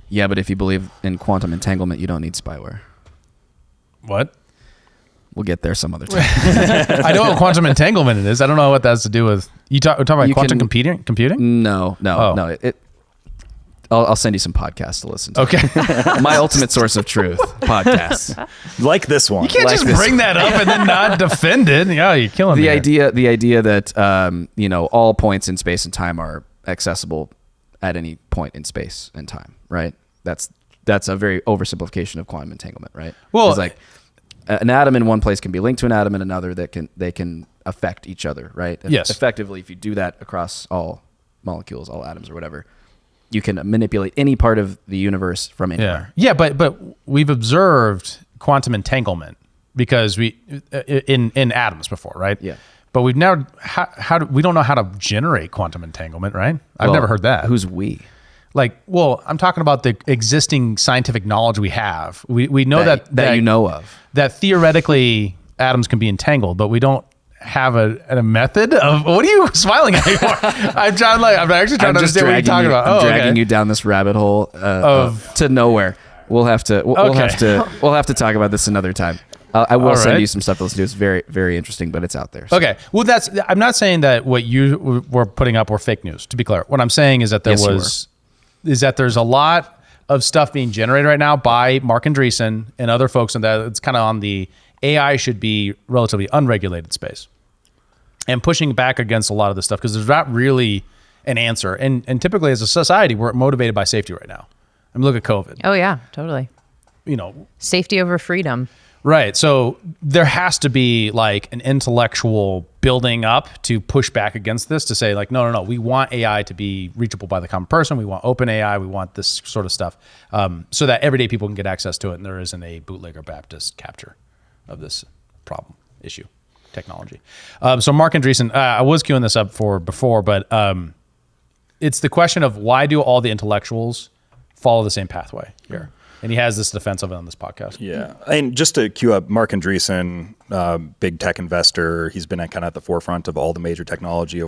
Speaker 1: Yeah, but if you believe in quantum entanglement, you don't need spyware.
Speaker 2: What?
Speaker 1: We'll get there some other time.
Speaker 2: I know what quantum entanglement is. I don't know what that has to do with... We're talking about
Speaker 1: You
Speaker 2: quantum
Speaker 1: can-
Speaker 2: computing?
Speaker 1: No.
Speaker 2: Oh.
Speaker 1: I'll send you some podcasts to listen to.
Speaker 2: Okay.
Speaker 1: My ultimate source of truth podcasts.
Speaker 3: Like this one.
Speaker 2: You can't
Speaker 1: Like
Speaker 2: just
Speaker 1: this.
Speaker 2: bring that up and then not defend it. Yeah, you're killing me.
Speaker 1: The idea that all points in space and time are accessible at any point in space and time, right? That's a very oversimplification of quantum entanglement, right?
Speaker 2: Well,
Speaker 1: it's like an atom in one place can be linked to an atom in another that can affect each other, right?
Speaker 2: Yes.
Speaker 1: Effectively, if you do that across all molecules, all atoms, or whatever, you can manipulate any part of the universe from anywhere.
Speaker 2: Yeah, but we've observed quantum entanglement because we in atoms before, right?
Speaker 1: Yeah.
Speaker 2: But we've now we don't know how to generate quantum entanglement, right? I've never heard that.
Speaker 1: Who's we?
Speaker 2: Like, well, I'm talking about the existing scientific knowledge we have. We know that
Speaker 1: you know of.
Speaker 2: that theoretically atoms can be entangled, but we don't have a method of. What are you smiling at me for? I'm actually trying to understand what you're talking about.
Speaker 1: I'm
Speaker 2: Oh,
Speaker 1: dragging
Speaker 2: okay.
Speaker 1: you down this rabbit hole to nowhere. We'll have to talk about this another time. I will
Speaker 2: All
Speaker 1: send
Speaker 2: right.
Speaker 1: you some stuff to listen to. It's very, very interesting, but it's out there. So.
Speaker 2: Okay. Well, I'm not saying that what you were putting up were fake news, to be clear. What I'm saying is that there's a lot of stuff being generated right now by Mark Andreessen and other folks, and that it's kind of on the AI should be relatively unregulated space, and pushing back against a lot of this stuff because there's not really an answer. And typically as a society, we're motivated by safety right now. I mean, look at COVID.
Speaker 4: Oh yeah, totally. Safety over freedom.
Speaker 2: Right. So there has to be like an intellectual building up to push back against this, to say like, no, we want AI to be reachable by the common person. We want open AI. We want this sort of stuff, so that everyday people can get access to it, and there isn't a bootlegger Baptist capture of this problem, issue, technology. So Mark Andreessen, I was queuing this up for before, but it's the question of why do all the intellectuals follow the same pathway here? And he has this defense of it on this podcast.
Speaker 3: Yeah. And just to cue up Mark Andreessen, big tech investor. He's been kind of at the forefront of all the major technology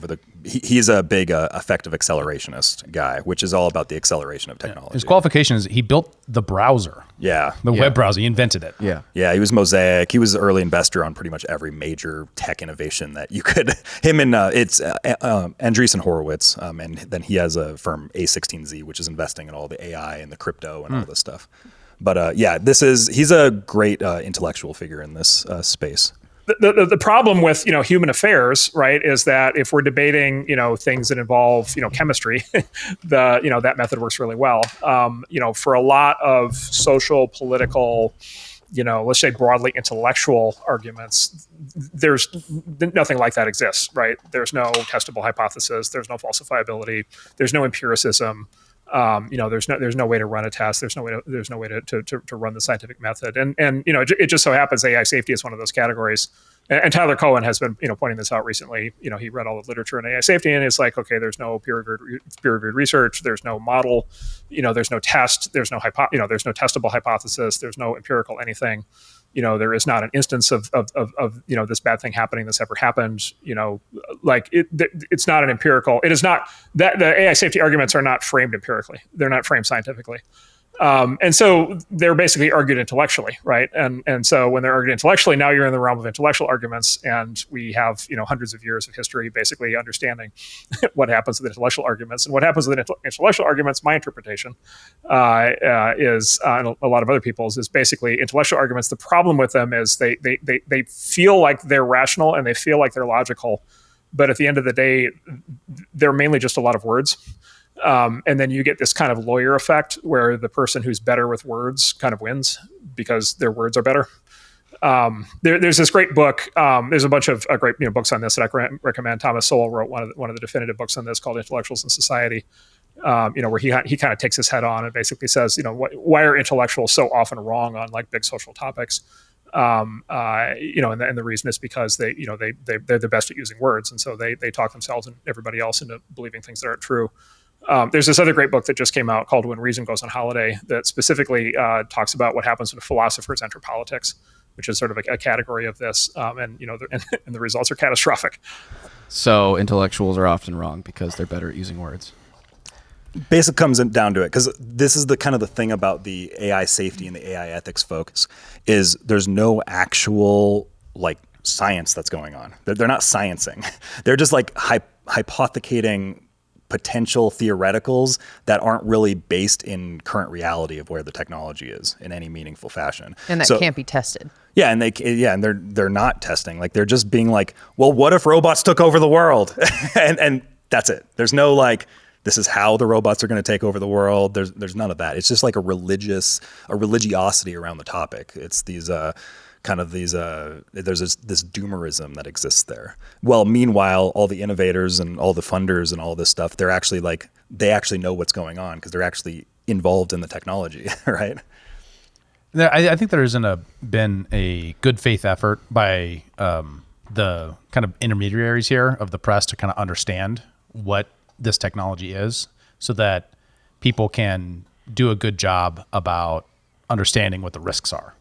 Speaker 3: he's a big effective accelerationist guy, which is all about the acceleration of technology.
Speaker 2: His qualification is he built the browser.
Speaker 3: Yeah.
Speaker 2: The web browser. He invented it.
Speaker 1: Yeah.
Speaker 3: Yeah. He was Mosaic. He was an early investor on pretty much every major tech innovation that you could. Him and it's Andreessen Horowitz. And then he has a firm A16Z, which is investing in all the AI and the crypto and all this stuff. But yeah, he's a great intellectual figure in this space.
Speaker 8: The problem with human affairs, right, is that if we're debating things that involve chemistry, that method works really well. For a lot of social, political, let's say broadly intellectual arguments, there's nothing like that exists, right? There's no testable hypothesis, there's no falsifiability, there's no empiricism. There's no way to run a test. There's no way to run the scientific method. And it just so happens AI safety is one of those categories. And Tyler Cohen has been pointing this out recently. He read all the literature in AI safety, and it's like, okay, there's no peer-reviewed research. There's no model. There's no test. There's no there's no testable hypothesis. There's no empirical anything. There is not an instance of this bad thing happening that's ever happened. It's not an empirical. It is not that the AI safety arguments are not framed empirically. They're not framed scientifically. And so they're basically argued intellectually, right? And so when they're argued intellectually, now you're in the realm of intellectual arguments, and we have hundreds of years of history basically understanding what happens with intellectual arguments. And what happens with intellectual arguments, my interpretation is, and a lot of other people's, is basically intellectual arguments. The problem with them is they feel like they're rational and they feel like they're logical, but at the end of the day, they're mainly just a lot of words. And then you get this kind of lawyer effect where the person who's better with words kind of wins because their words are better. There's this great book. There's a bunch of great books on this that I recommend. Thomas Sowell wrote one of the definitive books on this called Intellectuals in Society. Where he kind of takes his head on and basically says, why are intellectuals so often wrong on like big social topics? And the reason is because they're the best at using words, and so they talk themselves and everybody else into believing things that aren't true. There's this other great book that just came out called When Reason Goes on Holiday that specifically talks about what happens when philosophers enter politics, which is sort of a category of this, and the results are catastrophic.
Speaker 1: So intellectuals are often wrong because they're better at using words.
Speaker 3: Basically comes down to it, because this is the kind of the thing about the AI safety and the AI ethics focus is there's no actual like science that's going on. They're not sciencing. They're just like hypothecating potential theoreticals that aren't really based in current reality of where the technology is in any meaningful fashion.
Speaker 4: And that can't be tested.
Speaker 3: Yeah, and they're not testing. Like they're just being like, well, what if robots took over the world? and that's it. There's no like, this is how the robots are going to take over the world. There's none of that. It's just like a religiosity around the topic. It's these there's this doomerism that exists there. Well, meanwhile, all the innovators and all the funders and all this stuff, they actually know what's going on because they're actually involved in the technology, right?
Speaker 2: I think there hasn't been a good faith effort by the kind of intermediaries here of the press to kind of understand what this technology is, so that people can do a good job about understanding what the risks are.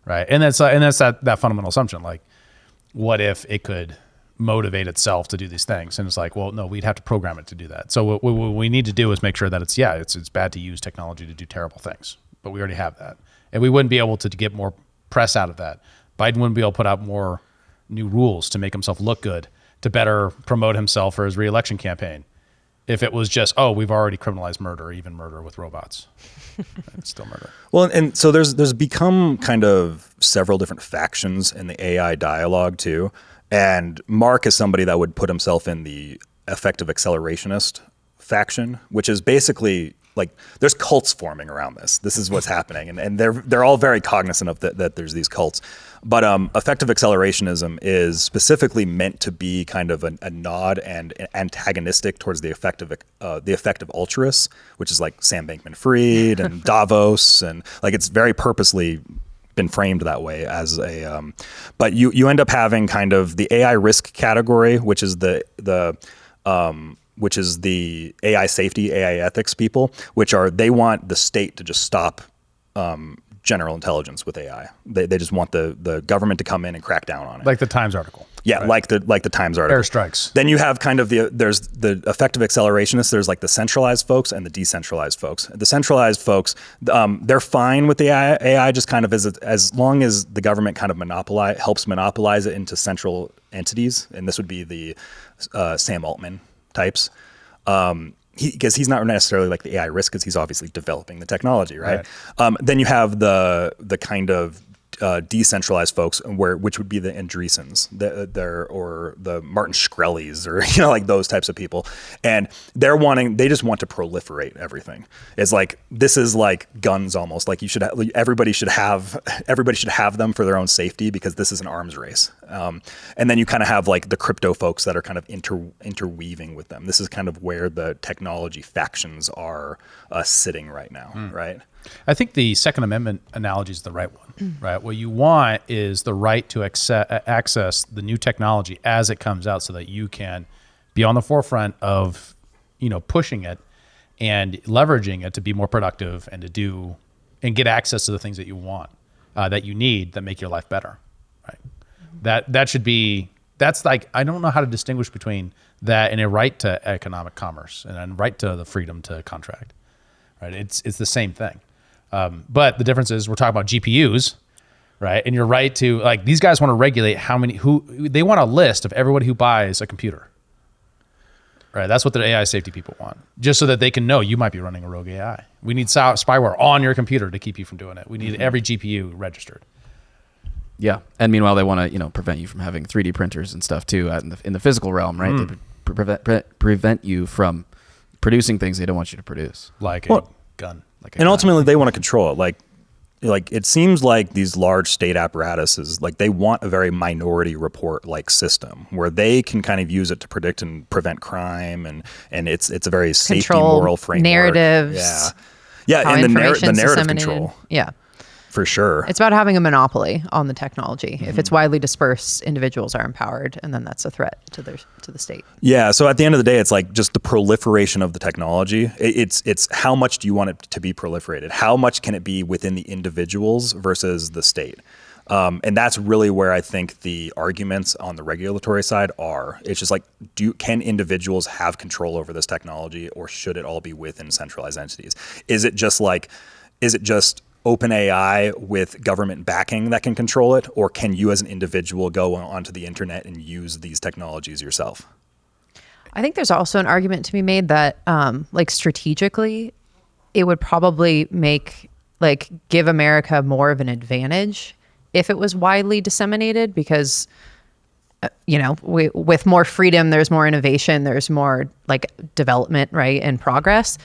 Speaker 2: Right. And that's that fundamental assumption. Like, what if it could motivate itself to do these things? And it's like, well, no, we'd have to program it to do that. So what we need to do is make sure that it's bad to use technology to do terrible things, but we already have that. And we wouldn't be able to get more press out of that. Biden wouldn't be able to put out more new rules to make himself look good, to better promote himself for his reelection campaign. If it was just, we've already criminalized murder, even murder with robots. It's still murder.
Speaker 3: Well, and so there's become kind of several different factions in the AI dialogue too. And Mark is somebody that would put himself in the effective accelerationist faction, which is basically like there's cults forming around this. This is what's happening, and they're all very cognizant of that there's these cults. But effective accelerationism is specifically meant to be kind of a nod and antagonistic towards the effective altruists, which is like Sam Bankman-Fried and Davos, and like it's very purposely been framed that way as a. But you end up having kind of the AI risk category, which is the AI safety, AI ethics people, they want the state to just stop general intelligence with AI. They just want the government to come in and crack down on it.
Speaker 2: Like the Times article.
Speaker 3: Yeah, right. like the Times article.
Speaker 2: Airstrikes.
Speaker 3: Then you have kind of there's the effective accelerationists. There's like the centralized folks and the decentralized folks. The centralized folks, they're fine with the AI just kind of as long as the government kind of helps monopolize it into central entities. And this would be the Sam Altman types. Because he's not necessarily like the AI risk, because he's obviously developing the technology, right? Then you have the kind of decentralized folks, which would be the Andreessens, or the Martin Shkreli's, or like those types of people, and they just want to proliferate everything. It's like this is like guns almost. Like everybody should have them for their own safety, because this is an arms race. And then you kind of have like the crypto folks that are kind of interweaving with them. This is kind of where the technology factions are sitting right now, right?
Speaker 2: I think the Second Amendment analogy is the right one, right? What you want is the right to access the new technology as it comes out, so that you can be on the forefront of, pushing it and leveraging it to be more productive and and get access to the things that you want, that you need, that make your life better, right? That's like, I don't know how to distinguish between that and a right to economic commerce and a right to the freedom to contract, right? It's the same thing. But the difference is we're talking about GPUs, right? And you're right to, like, these guys want to regulate they want a list of everybody who buys a computer, right? That's what the AI safety people want, just so that they can know you might be running a rogue AI. We need spyware on your computer to keep you from doing it. We need every GPU registered.
Speaker 1: Yeah, and meanwhile they want to prevent you from having 3D printers and stuff too in the physical realm, right? They prevent you from producing things they don't want you to produce,
Speaker 2: like a gun.
Speaker 3: And ultimately, they want to control it. Like it seems like these large state apparatuses, like they want a very Minority Report like system where they can kind of use it to predict and prevent crime, and it's a very safety moral framework.
Speaker 4: Narratives.
Speaker 3: Yeah, and the narrative
Speaker 4: disseminated.
Speaker 3: control.
Speaker 4: Yeah.
Speaker 3: For sure.
Speaker 4: It's about having a monopoly on the technology. If it's widely dispersed, individuals are empowered, and then that's a threat to the state.
Speaker 3: Yeah. So at the end of the day, it's like just the proliferation of the technology. It's how much do you want it to be proliferated? How much can it be within the individuals versus the state? And that's really where I think the arguments on the regulatory side are. It's just like, can individuals have control over this technology, or should it all be within centralized entities? Is it just open AI with government backing that can control it, or can you as an individual go onto the internet and use these technologies yourself?
Speaker 4: I think there's also an argument to be made that strategically it would probably give America more of an advantage if it was widely disseminated, because with more freedom there's more innovation, there's more development, right, and progress.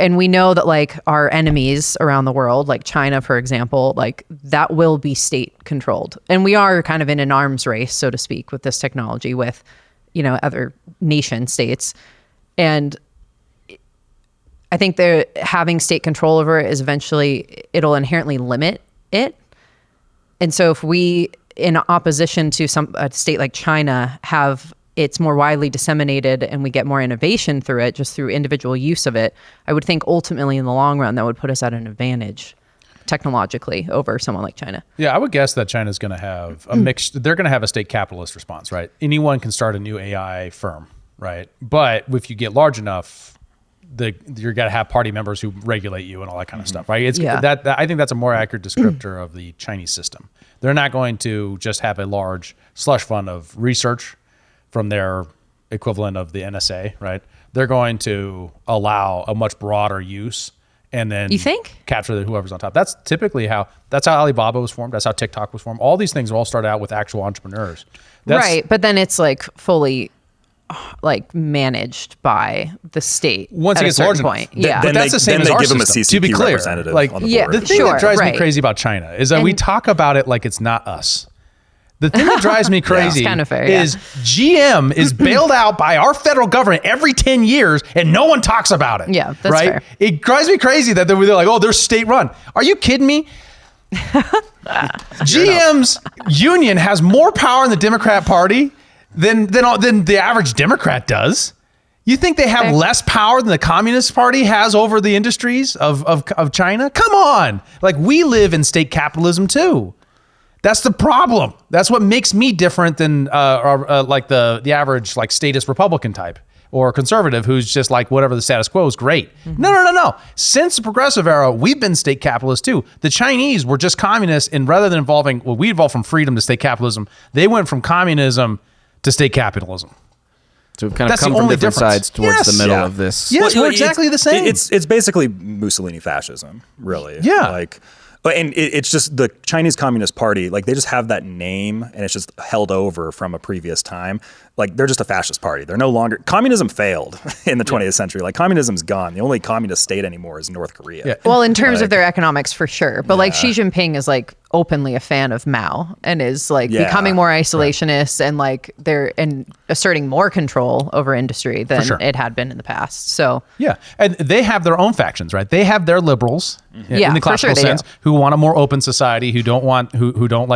Speaker 4: And we know that our enemies around the world, like China, for example, that will be state controlled. And we are kind of in an arms race, so to speak, with this technology with, other nation states. And I think having state control over it it'll inherently limit it. And so if we, in opposition to a state like China, it's more widely disseminated and we get more innovation through it, just through individual use of it, I would think ultimately in the long run that would put us at an advantage technologically over someone like China.
Speaker 2: Yeah, I would guess that China's going to have a mixed, they're going to have a state capitalist response, right? Anyone can start a new AI firm, right? But if you get large enough, you're going to have party members who regulate you and all that kind of stuff, right? I think that's a more accurate descriptor of the Chinese system. They're not going to just have a large slush fund of research from their equivalent of the NSA, right? They're going to allow a much broader use, and then
Speaker 4: you think
Speaker 2: capture whoever's on top. That's typically how Alibaba was formed. That's how TikTok was formed. All these things all start out with actual entrepreneurs.
Speaker 4: Right, but then it's fully like managed by the state
Speaker 2: Once
Speaker 4: at
Speaker 2: it
Speaker 4: a
Speaker 2: gets
Speaker 4: certain
Speaker 2: large enough.
Speaker 4: point. Yeah.
Speaker 2: But that's the same as our
Speaker 3: give them a
Speaker 2: system, to be
Speaker 3: CCP
Speaker 2: clear.
Speaker 3: representative
Speaker 2: Like,
Speaker 3: on the
Speaker 4: Yeah,
Speaker 3: board.
Speaker 2: the thing
Speaker 4: Sure,
Speaker 2: that drives me
Speaker 4: right.
Speaker 2: crazy about China is that we talk about it like it's not us. The thing that drives me crazy
Speaker 4: It's kind of fair,
Speaker 2: is GM is bailed out by our federal government every 10 years and no one talks about it.
Speaker 4: Yeah, that's
Speaker 2: right?
Speaker 4: fair.
Speaker 2: It drives me crazy that they're like, oh, they're state run. Are you kidding me? GM's union has more power in the Democrat Party than the average Democrat does. You think they have
Speaker 4: Fair.
Speaker 2: less power than the Communist Party has over the industries of China? Come on. Like, we live in state capitalism too. That's the problem. That's what makes me different than like the average like statist Republican type or conservative who's just like whatever the status quo is great. No. Since the progressive era, we've been state capitalist too. The Chinese were just communists, and rather than evolving, well, we evolved from freedom to state capitalism. They went from communism to state capitalism.
Speaker 1: So we've kind of
Speaker 2: That's
Speaker 1: come
Speaker 2: the
Speaker 1: from
Speaker 2: only
Speaker 1: different
Speaker 2: difference.
Speaker 1: sides towards
Speaker 2: Yes.
Speaker 1: the middle
Speaker 3: Yeah.
Speaker 1: of this.
Speaker 2: Yes,
Speaker 3: Well,
Speaker 2: we're exactly the same.
Speaker 3: It's basically Mussolini fascism, really.
Speaker 2: Yeah.
Speaker 3: Like, and it's just the Chinese Communist Party. Like, they just have that name, and it's just held over from a previous time. Like, they're just a fascist party. They're no longer communism failed in the 20th century. Like, communism's gone. The only communist state anymore is North Korea.
Speaker 2: Yeah.
Speaker 4: Well, in terms of their economics, for sure. But like Xi Jinping is like openly a fan of Mao and is like
Speaker 3: Yeah.
Speaker 4: becoming more isolationist and like they're asserting more control over industry than
Speaker 2: sure.
Speaker 4: it had been in the past. So
Speaker 2: Yeah, and they have their own factions, right? They have their liberals
Speaker 4: Yeah,
Speaker 2: in the
Speaker 4: for
Speaker 2: classical
Speaker 4: sure they
Speaker 2: sense,
Speaker 4: do.
Speaker 2: who want a more open society, who don't like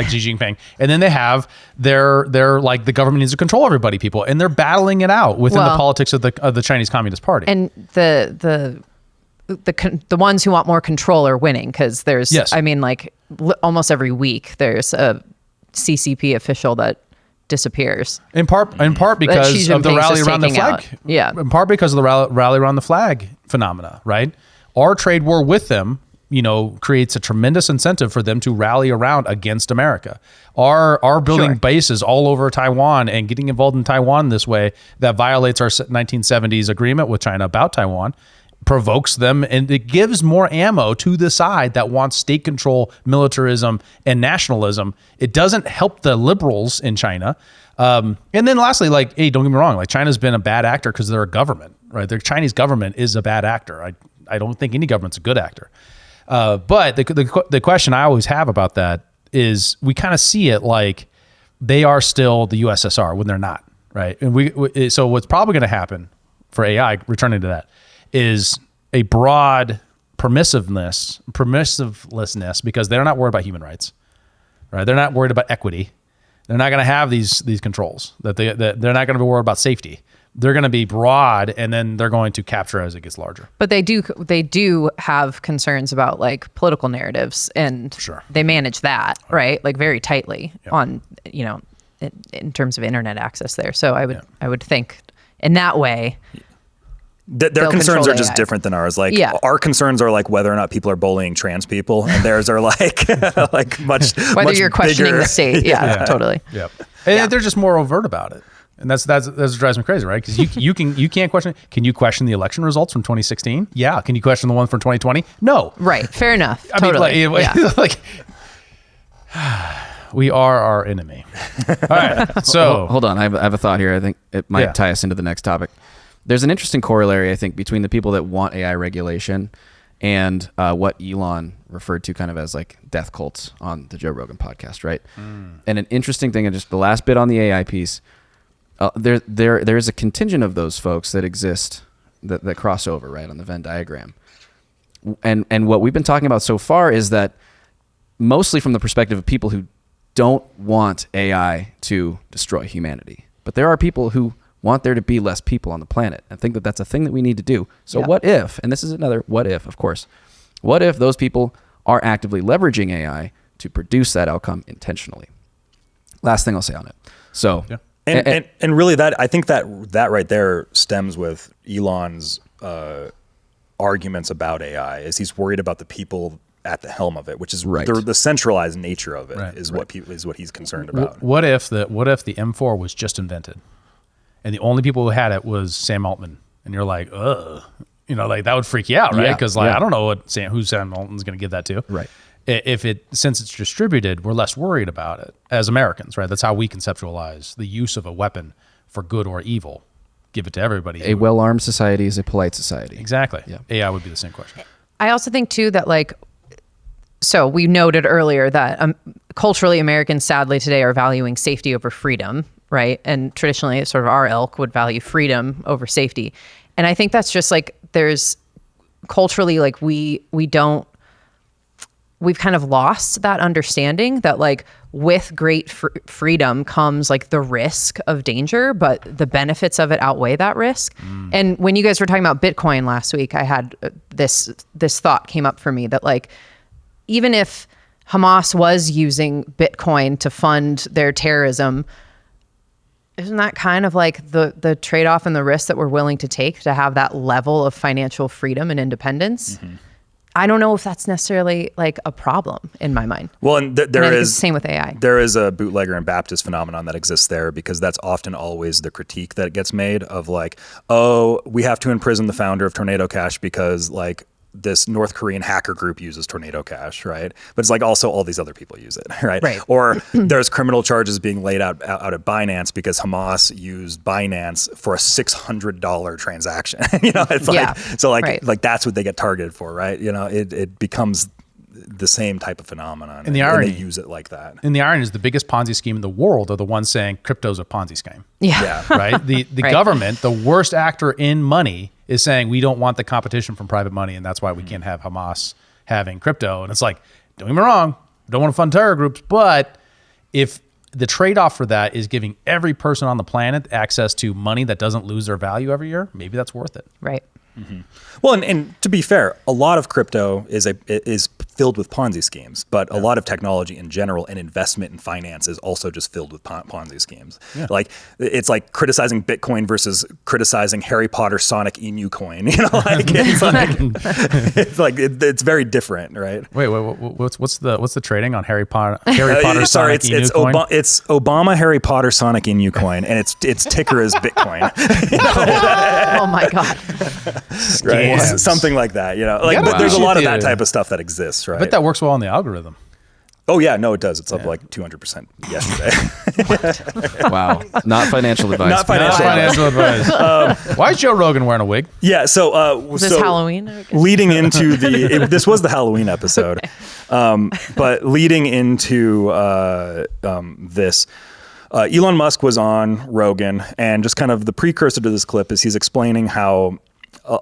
Speaker 2: Xi Jinping, and then they have their like the government needs to control everybody, people, and they're battling it out within the
Speaker 4: Well,
Speaker 2: politics of the Chinese Communist Party.
Speaker 4: and the ones who want more control are winning because there's
Speaker 2: Yes.
Speaker 4: I mean like almost every week there's a CCP official that disappears.
Speaker 2: in part because
Speaker 4: Xi
Speaker 2: of the
Speaker 4: Jinping's
Speaker 2: rally
Speaker 4: just
Speaker 2: around the
Speaker 4: taking
Speaker 2: flag.
Speaker 4: out. Yeah.
Speaker 2: In part because of the rally around the flag phenomena, right? Our trade war with them, creates a tremendous incentive for them to rally around against America. Our building
Speaker 4: Sure.
Speaker 2: bases all over Taiwan and getting involved in Taiwan this way that violates our 1970s agreement with China about Taiwan provokes them, and it gives more ammo to the side that wants state control, militarism, and nationalism. It doesn't help the liberals in China. And then lastly, like, hey, don't get me wrong, like China's been a bad actor because they're a government, right? The Chinese government is a bad actor. I don't think any government's a good actor. But the question I always have about that is we kind of see it like they are still the USSR when they're not, right? And so what's probably going to happen for AI, returning to that, is a broad permissiveness, because they're not worried about human rights, right? They're not worried about equity. They're not going to have these controls. That they're not going to be worried about safety. They're going to be broad, and then they're going to capture as it gets larger.
Speaker 4: But they do have concerns about like political narratives, and
Speaker 2: Sure.
Speaker 4: they manage that right, like very tightly on in terms of internet access there. So I would think in that way.
Speaker 3: Their
Speaker 4: They'll
Speaker 3: concerns
Speaker 4: control
Speaker 3: are just
Speaker 4: AI.
Speaker 3: different than ours. Like,
Speaker 4: Yeah.
Speaker 3: our concerns are like whether or not people are bullying trans people, and theirs are like like much
Speaker 4: Whether
Speaker 3: much
Speaker 4: you're questioning
Speaker 3: bigger.
Speaker 4: the state, yeah, totally.
Speaker 2: Yep. And they're just more overt about it. And that's what drives me crazy, right? Because you can't question. Can you question the election results from 2016? Yeah. Can you question the one from 2020? No.
Speaker 4: Right, fair enough.
Speaker 2: I mean,
Speaker 4: Totally.
Speaker 2: like we are our enemy. All right. So
Speaker 1: Hold on, I have a thought here. I think it might
Speaker 2: Yeah.
Speaker 1: tie us into the next topic. There's an interesting corollary, I think, between the people that want AI regulation and what Elon referred to kind of as like death cults on the Joe Rogan podcast, right? And an interesting thing, and just the last bit on the AI piece, there is a contingent of those folks that exist that cross over, right, on the Venn diagram. And what we've been talking about so far is that mostly from the perspective of people who don't want AI to destroy humanity. But there are people who want there to be less people on the planet and think that that's a thing that we need to do. So
Speaker 4: Yeah.
Speaker 1: what if, and this is another what if, of course, what if those people are actively leveraging AI to produce that outcome intentionally? Last thing I'll say on it. So,
Speaker 2: Yeah.
Speaker 3: And really, that I think that right there stems with Elon's arguments about AI. Is he's worried about the people at the helm of it, which is
Speaker 1: Right.
Speaker 3: the centralized nature of it
Speaker 2: Right,
Speaker 3: is what he's concerned about.
Speaker 2: what if the M4 was just invented, and the only people who had it was Sam Altman, and you're like, ugh, like that would freak you out, right?
Speaker 1: Yeah,
Speaker 2: Because I don't know who Sam Altman's going to give that to,
Speaker 1: Right.
Speaker 2: Since it's distributed, we're less worried about it as Americans, right? That's how we conceptualize the use of a weapon for good or evil, give it to everybody.
Speaker 1: A well-armed society is a polite society.
Speaker 2: Exactly.
Speaker 1: Yeah.
Speaker 2: AI would be the same question.
Speaker 4: I also think too that like, so we noted earlier that culturally Americans sadly today are valuing safety over freedom, right? And traditionally sort of our ilk would value freedom over safety. And I think that's just like, there's culturally like we've kind of lost that understanding that like with great freedom comes like the risk of danger, but the benefits of it outweigh that risk. And when you guys were talking about Bitcoin last week, I had this thought came up for me that like, even if Hamas was using Bitcoin to fund their terrorism, isn't that kind of like the trade-off and the risk that we're willing to take to have that level of financial freedom and independence? Mm-hmm. I don't know if that's necessarily like a problem in my mind.
Speaker 3: Well, and there
Speaker 4: and
Speaker 3: is
Speaker 4: the same with AI.
Speaker 3: There is a bootlegger and Baptist phenomenon that exists there, because that's often always the critique that gets made of like, oh, we have to imprison the founder of Tornado Cash because like this North Korean hacker group uses Tornado Cash, right? But it's like also all these other people use it, right?
Speaker 4: Right.
Speaker 3: Or there's criminal charges being laid out at Binance because Hamas used Binance for a $600 transaction. You know, it's like,
Speaker 4: Yeah.
Speaker 3: so like,
Speaker 4: Right.
Speaker 3: like that's what they get targeted for, right? You know, it becomes the same type of phenomenon.
Speaker 2: And the irony,
Speaker 3: they use it like that.
Speaker 2: And the irony is the biggest Ponzi scheme in the world are the ones saying crypto's a Ponzi scheme.
Speaker 4: Yeah.
Speaker 2: Right? The
Speaker 4: Right.
Speaker 2: government, the worst actor in money, is saying we don't want the competition from private money, and that's why we can't have Hamas having crypto. And it's like, don't get me wrong, I don't want to fund terror groups, but if the trade-off for that is giving every person on the planet access to money that doesn't lose their value every year, maybe that's worth it.
Speaker 4: Right.
Speaker 3: Mm-hmm. Well, and to be fair, a lot of crypto is filled with Ponzi schemes, but a lot of technology in general and investment and finance is also just filled with Ponzi schemes. Yeah. Like it's like criticizing Bitcoin versus criticizing Harry Potter Sonic Emu coin. You know, like it's very different, right?
Speaker 2: Wait, what's the trading on Harry Potter Sonic Emu coin?
Speaker 3: It's Obama Harry Potter Sonic Emu coin, and its ticker is Bitcoin.
Speaker 4: Oh my God.
Speaker 3: Right, something like that, you know. Like, but there's a lot of that type of stuff that exists, right?
Speaker 2: But that works well on the algorithm.
Speaker 3: Oh yeah, no, it does. It's up like 200% yesterday.
Speaker 1: Wow, not financial advice.
Speaker 3: Not financial
Speaker 2: advice. Why is Joe Rogan wearing a wig?
Speaker 3: Yeah, so
Speaker 4: is this Halloween?
Speaker 3: Leading into this was the Halloween episode, but leading into this. Elon Musk was on Rogan, and just kind of the precursor to this clip is he's explaining how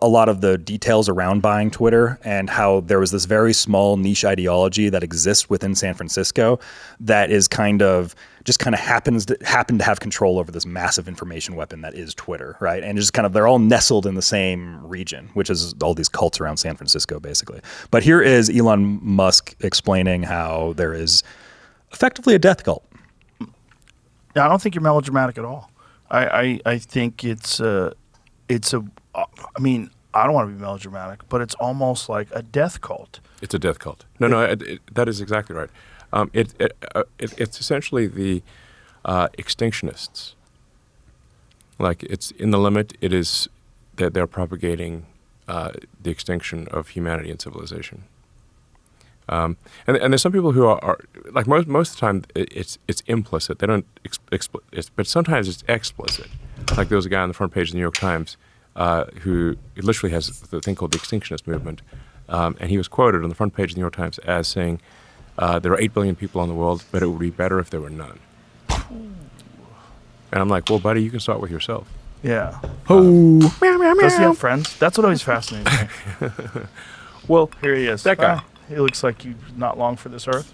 Speaker 3: a lot of the details around buying Twitter and how there was this very small niche ideology that exists within San Francisco that is happened to have control over this massive information weapon that is Twitter, right? And just kind of they're all nestled in the same region, which is all these cults around San Francisco, basically. But here is Elon Musk explaining how there is effectively a death cult.
Speaker 9: I don't think you're melodramatic at all. I think it's I mean, I don't want to be melodramatic, but it's almost like a death cult.
Speaker 10: It's a death cult. No, that is exactly right. It's essentially the extinctionists. Like it's in the limit. It is that they're propagating the extinction of humanity and civilization. And there's some people who are like most of the time it's implicit. They don't but sometimes it's explicit. Like there was a guy on the front page of the New York Times who literally has the thing called the extinctionist movement, and he was quoted on the front page of the New York Times as saying, "There are 8 billion people in the world, but it would be better if there were none." And I'm like, "Well, buddy, you can start with yourself."
Speaker 9: Yeah.
Speaker 10: Oh.
Speaker 9: Does he have friends? That's what always fascinates me.
Speaker 10: Well,
Speaker 9: here he is.
Speaker 10: That guy.
Speaker 9: He looks like he's not long for this earth.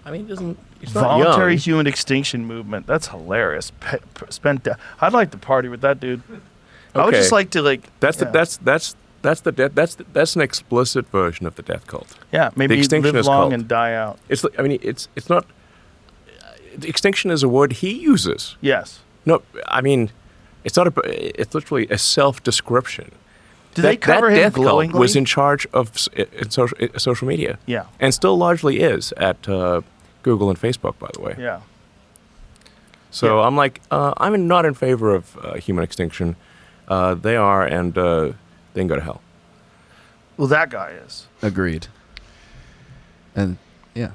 Speaker 10: I mean, he's not
Speaker 9: Voluntary
Speaker 10: young.
Speaker 9: human extinction movement. That's hilarious. I'd like to party with that dude. I would just like to
Speaker 10: That's an explicit version of the death cult.
Speaker 9: Yeah, maybe
Speaker 10: the
Speaker 9: live long
Speaker 10: cult.
Speaker 9: and die out.
Speaker 10: It's not. Extinction is a word he uses.
Speaker 9: Yes.
Speaker 10: No, I mean, it's not it's literally a self-description.
Speaker 9: Do they cover him
Speaker 10: death
Speaker 9: glowingly?
Speaker 10: cult was in charge of social media.
Speaker 9: Yeah.
Speaker 10: And still largely is at Google and Facebook, by the way.
Speaker 9: Yeah.
Speaker 10: So I'm like, I'm not in favor of human extinction. They are, and they can go to hell.
Speaker 9: Well, that guy is.
Speaker 1: Agreed. And yeah.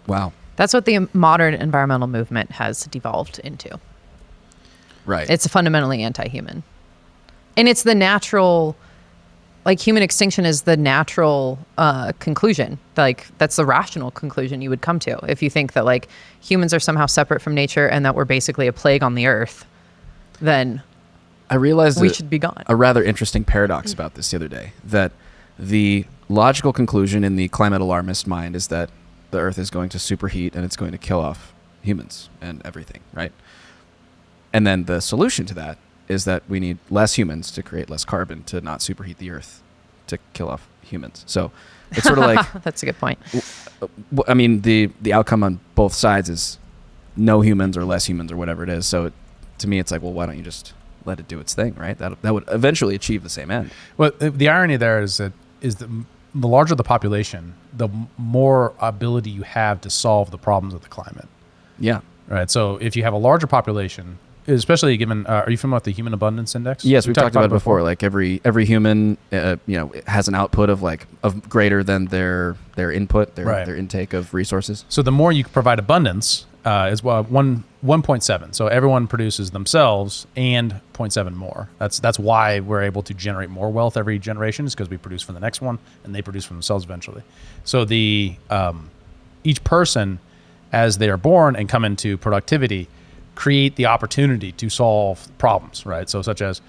Speaker 1: Wow.
Speaker 4: That's what the modern environmental movement has devolved into.
Speaker 1: Right.
Speaker 4: It's fundamentally anti-human. And it's the natural, like human extinction is the natural conclusion. Like that's the rational conclusion you would come to if you think that like humans are somehow separate from nature and that we're basically a plague on the earth, then
Speaker 1: I realized
Speaker 4: we should be gone.
Speaker 1: A rather interesting paradox about this the other day, that the logical conclusion in the climate alarmist mind is that the earth is going to superheat and it's going to kill off humans and everything, right? And then the solution to that is that we need less humans to create less carbon to not superheat the earth to kill off humans. So it's sort of like
Speaker 4: that's a good point.
Speaker 1: I mean, the outcome on both sides is no humans or less humans or whatever it is. So to me, it's like, well, why don't you just let it do its thing, right? That would eventually achieve the same end.
Speaker 2: Well, the irony there is that the larger the population, the more ability you have to solve the problems of the climate.
Speaker 1: Yeah.
Speaker 2: Right. So if you have a larger population, especially given, are you familiar with the Human Abundance Index?
Speaker 1: Yes, we've talked about it before. Like every human, has an output of greater than their input, their intake of resources.
Speaker 2: So the more you provide abundance, is 1.7. So everyone produces themselves and 0.7 more. That's why we're able to generate more wealth every generation, is because we produce for the next one and they produce for themselves eventually. So each person, as they are born and come into productivity, create the opportunity to solve problems, right? So such as,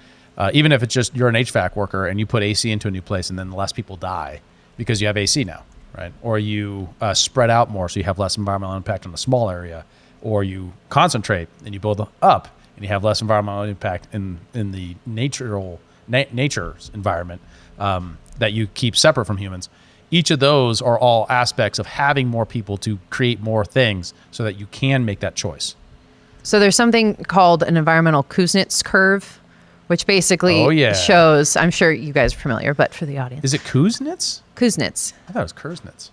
Speaker 2: even if it's just you're an HVAC worker and you put AC into a new place and then less people die because you have AC now, right? Or you spread out more so you have less environmental impact on a small area, or you concentrate and you build up and you have less environmental impact in the nature's environment that you keep separate from humans. Each of those are all aspects of having more people to create more things so that you can make that choice.
Speaker 4: So there's something called an environmental Kuznets curve, which basically shows, I'm sure you guys are familiar, but for the audience.
Speaker 2: Is it Kuznets?
Speaker 4: Kuznets.
Speaker 2: I thought it was Kuznets.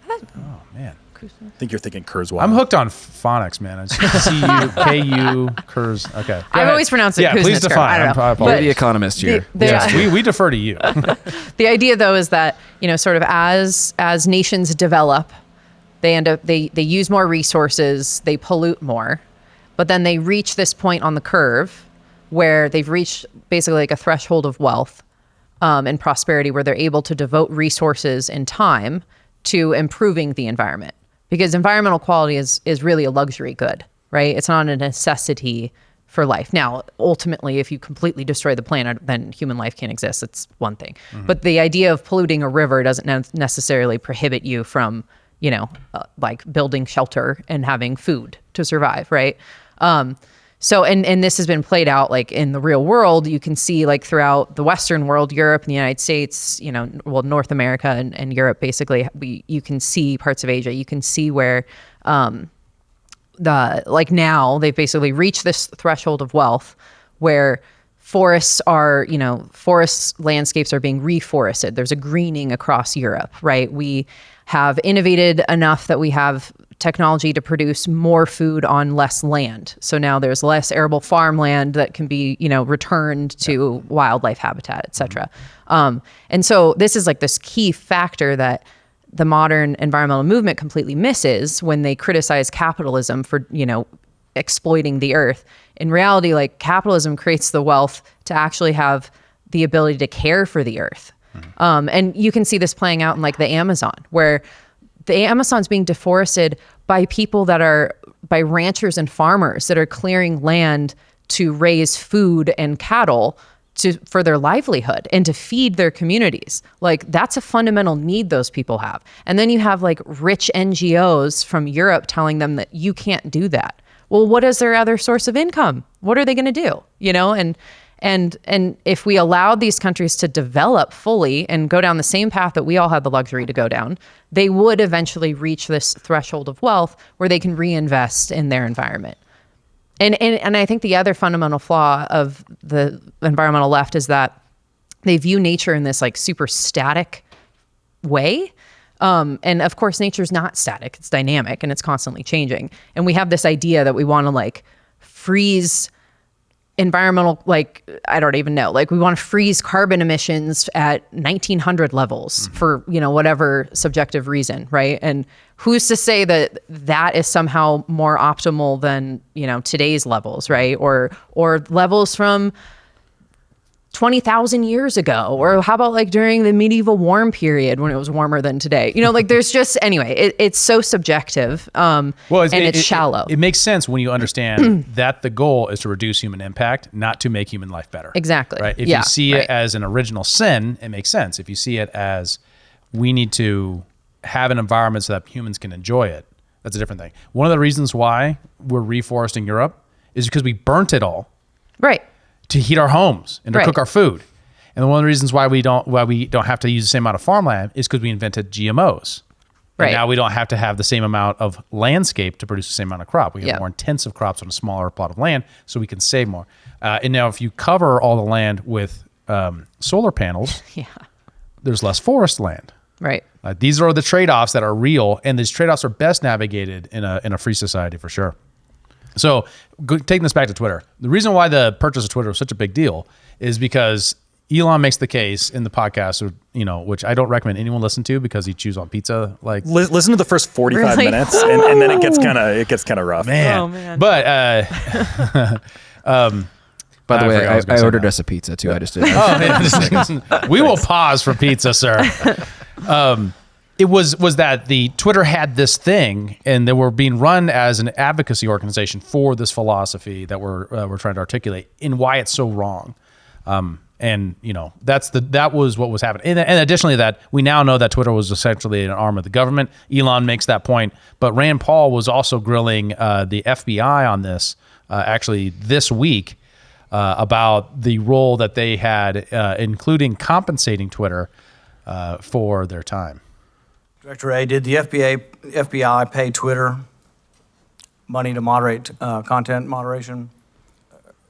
Speaker 2: Oh, man.
Speaker 3: I think you're thinking Kurzweil.
Speaker 2: I'm hooked on phonics, man. It's C-U-K-U, Kurz. Okay.
Speaker 4: I've always pronounced it Kuznets.
Speaker 2: Yeah, please define.
Speaker 4: I don't know.
Speaker 1: You're the economist here.
Speaker 2: Yes, we defer to you.
Speaker 4: The idea, though, is that, sort of as nations develop, they use more resources, they pollute more, but then they reach this point on the curve where they've reached basically like a threshold of wealth and prosperity where they're able to devote resources and time to improving the environment. Because environmental quality is really a luxury good, right? It's not a necessity for life. Now, ultimately, if you completely destroy the planet, then human life can't exist. It's one thing. Mm-hmm. But the idea of polluting a river doesn't necessarily prohibit you from, like building shelter and having food to survive, right? So, and this has been played out like in the real world. You can see like throughout the Western world, Europe and the United States, North America and Europe, basically, you can see parts of Asia. You can see where, now they've basically reached this threshold of wealth where forests are, forest landscapes are being reforested. There's a greening across Europe, right? We have innovated enough that we have technology to produce more food on less land. So now there's less arable farmland that can be, returned to wildlife habitat, et cetera. And so this is like this key factor that the modern environmental movement completely misses when they criticize capitalism for, exploiting the earth. In reality, like capitalism creates the wealth to actually have the ability to care for the earth. And you can see this playing out in like the Amazon, where the Amazon's being deforested by people by ranchers and farmers that are clearing land to raise food and cattle for their livelihood and to feed their communities. Like that's a fundamental need those people have. And then you have like rich NGOs from Europe telling them that you can't do that. Well, what is their other source of income? What are they going to do? And if we allowed these countries to develop fully and go down the same path that we all had the luxury to go down, they would eventually reach this threshold of wealth where they can reinvest in their environment. And I think the other fundamental flaw of the environmental left is that they view nature in this like super static way. And of course, nature's not static, it's dynamic and it's constantly changing. And we have this idea that we want to like freeze environmental, like, I don't even know, like we want to freeze carbon emissions at 1900 levels for, whatever subjective reason, right? And who's to say that that is somehow more optimal than, today's levels, right? Or levels from 20,000 years ago, or how about like during the medieval warm period when it was warmer than today? There's just, anyway, it's so subjective, and it's shallow.
Speaker 2: It makes sense when you understand that the goal is to reduce human impact, not to make human life better.
Speaker 4: Exactly.
Speaker 2: Right. If you see it as an original sin, it makes sense. If you see it as we need to have an environment so that humans can enjoy it, that's a different thing. One of the reasons why we're reforesting Europe is because we burnt it all.
Speaker 4: Right.
Speaker 2: To heat our homes and to cook our food. And one of the reasons why we don't have to use the same amount of farmland is because we invented GMOs. And now we don't have to have the same amount of landscape to produce the same amount of crop. We have more intensive crops on a smaller plot of land, so we can save more. And now if you cover all the land with solar panels, there's less forest land.
Speaker 4: Right.
Speaker 2: These are the trade-offs that are real, and these trade-offs are best navigated in a free society for sure. So taking this back to Twitter, the reason why the purchase of Twitter was such a big deal is because Elon makes the case in the podcast, which I don't recommend anyone listen to because he chews on pizza. Like,
Speaker 3: listen to the first 45 minutes, and then it gets kind of rough.
Speaker 2: Man.
Speaker 4: Oh man.
Speaker 2: But
Speaker 1: By the way,
Speaker 2: I
Speaker 1: I ordered us a pizza too. I just did.
Speaker 2: We will pause for pizza, sir. It was that the Twitter had this thing, and they were being run as an advocacy organization for this philosophy that we're trying to articulate, and why it's so wrong. And that was what was happening. And additionally, that we now know that Twitter was essentially an arm of the government. Elon makes that point, but Rand Paul was also grilling the FBI on this actually this week about the role that they had, including compensating Twitter for their time.
Speaker 11: Director A, did the FBI pay Twitter money to moderate content moderation?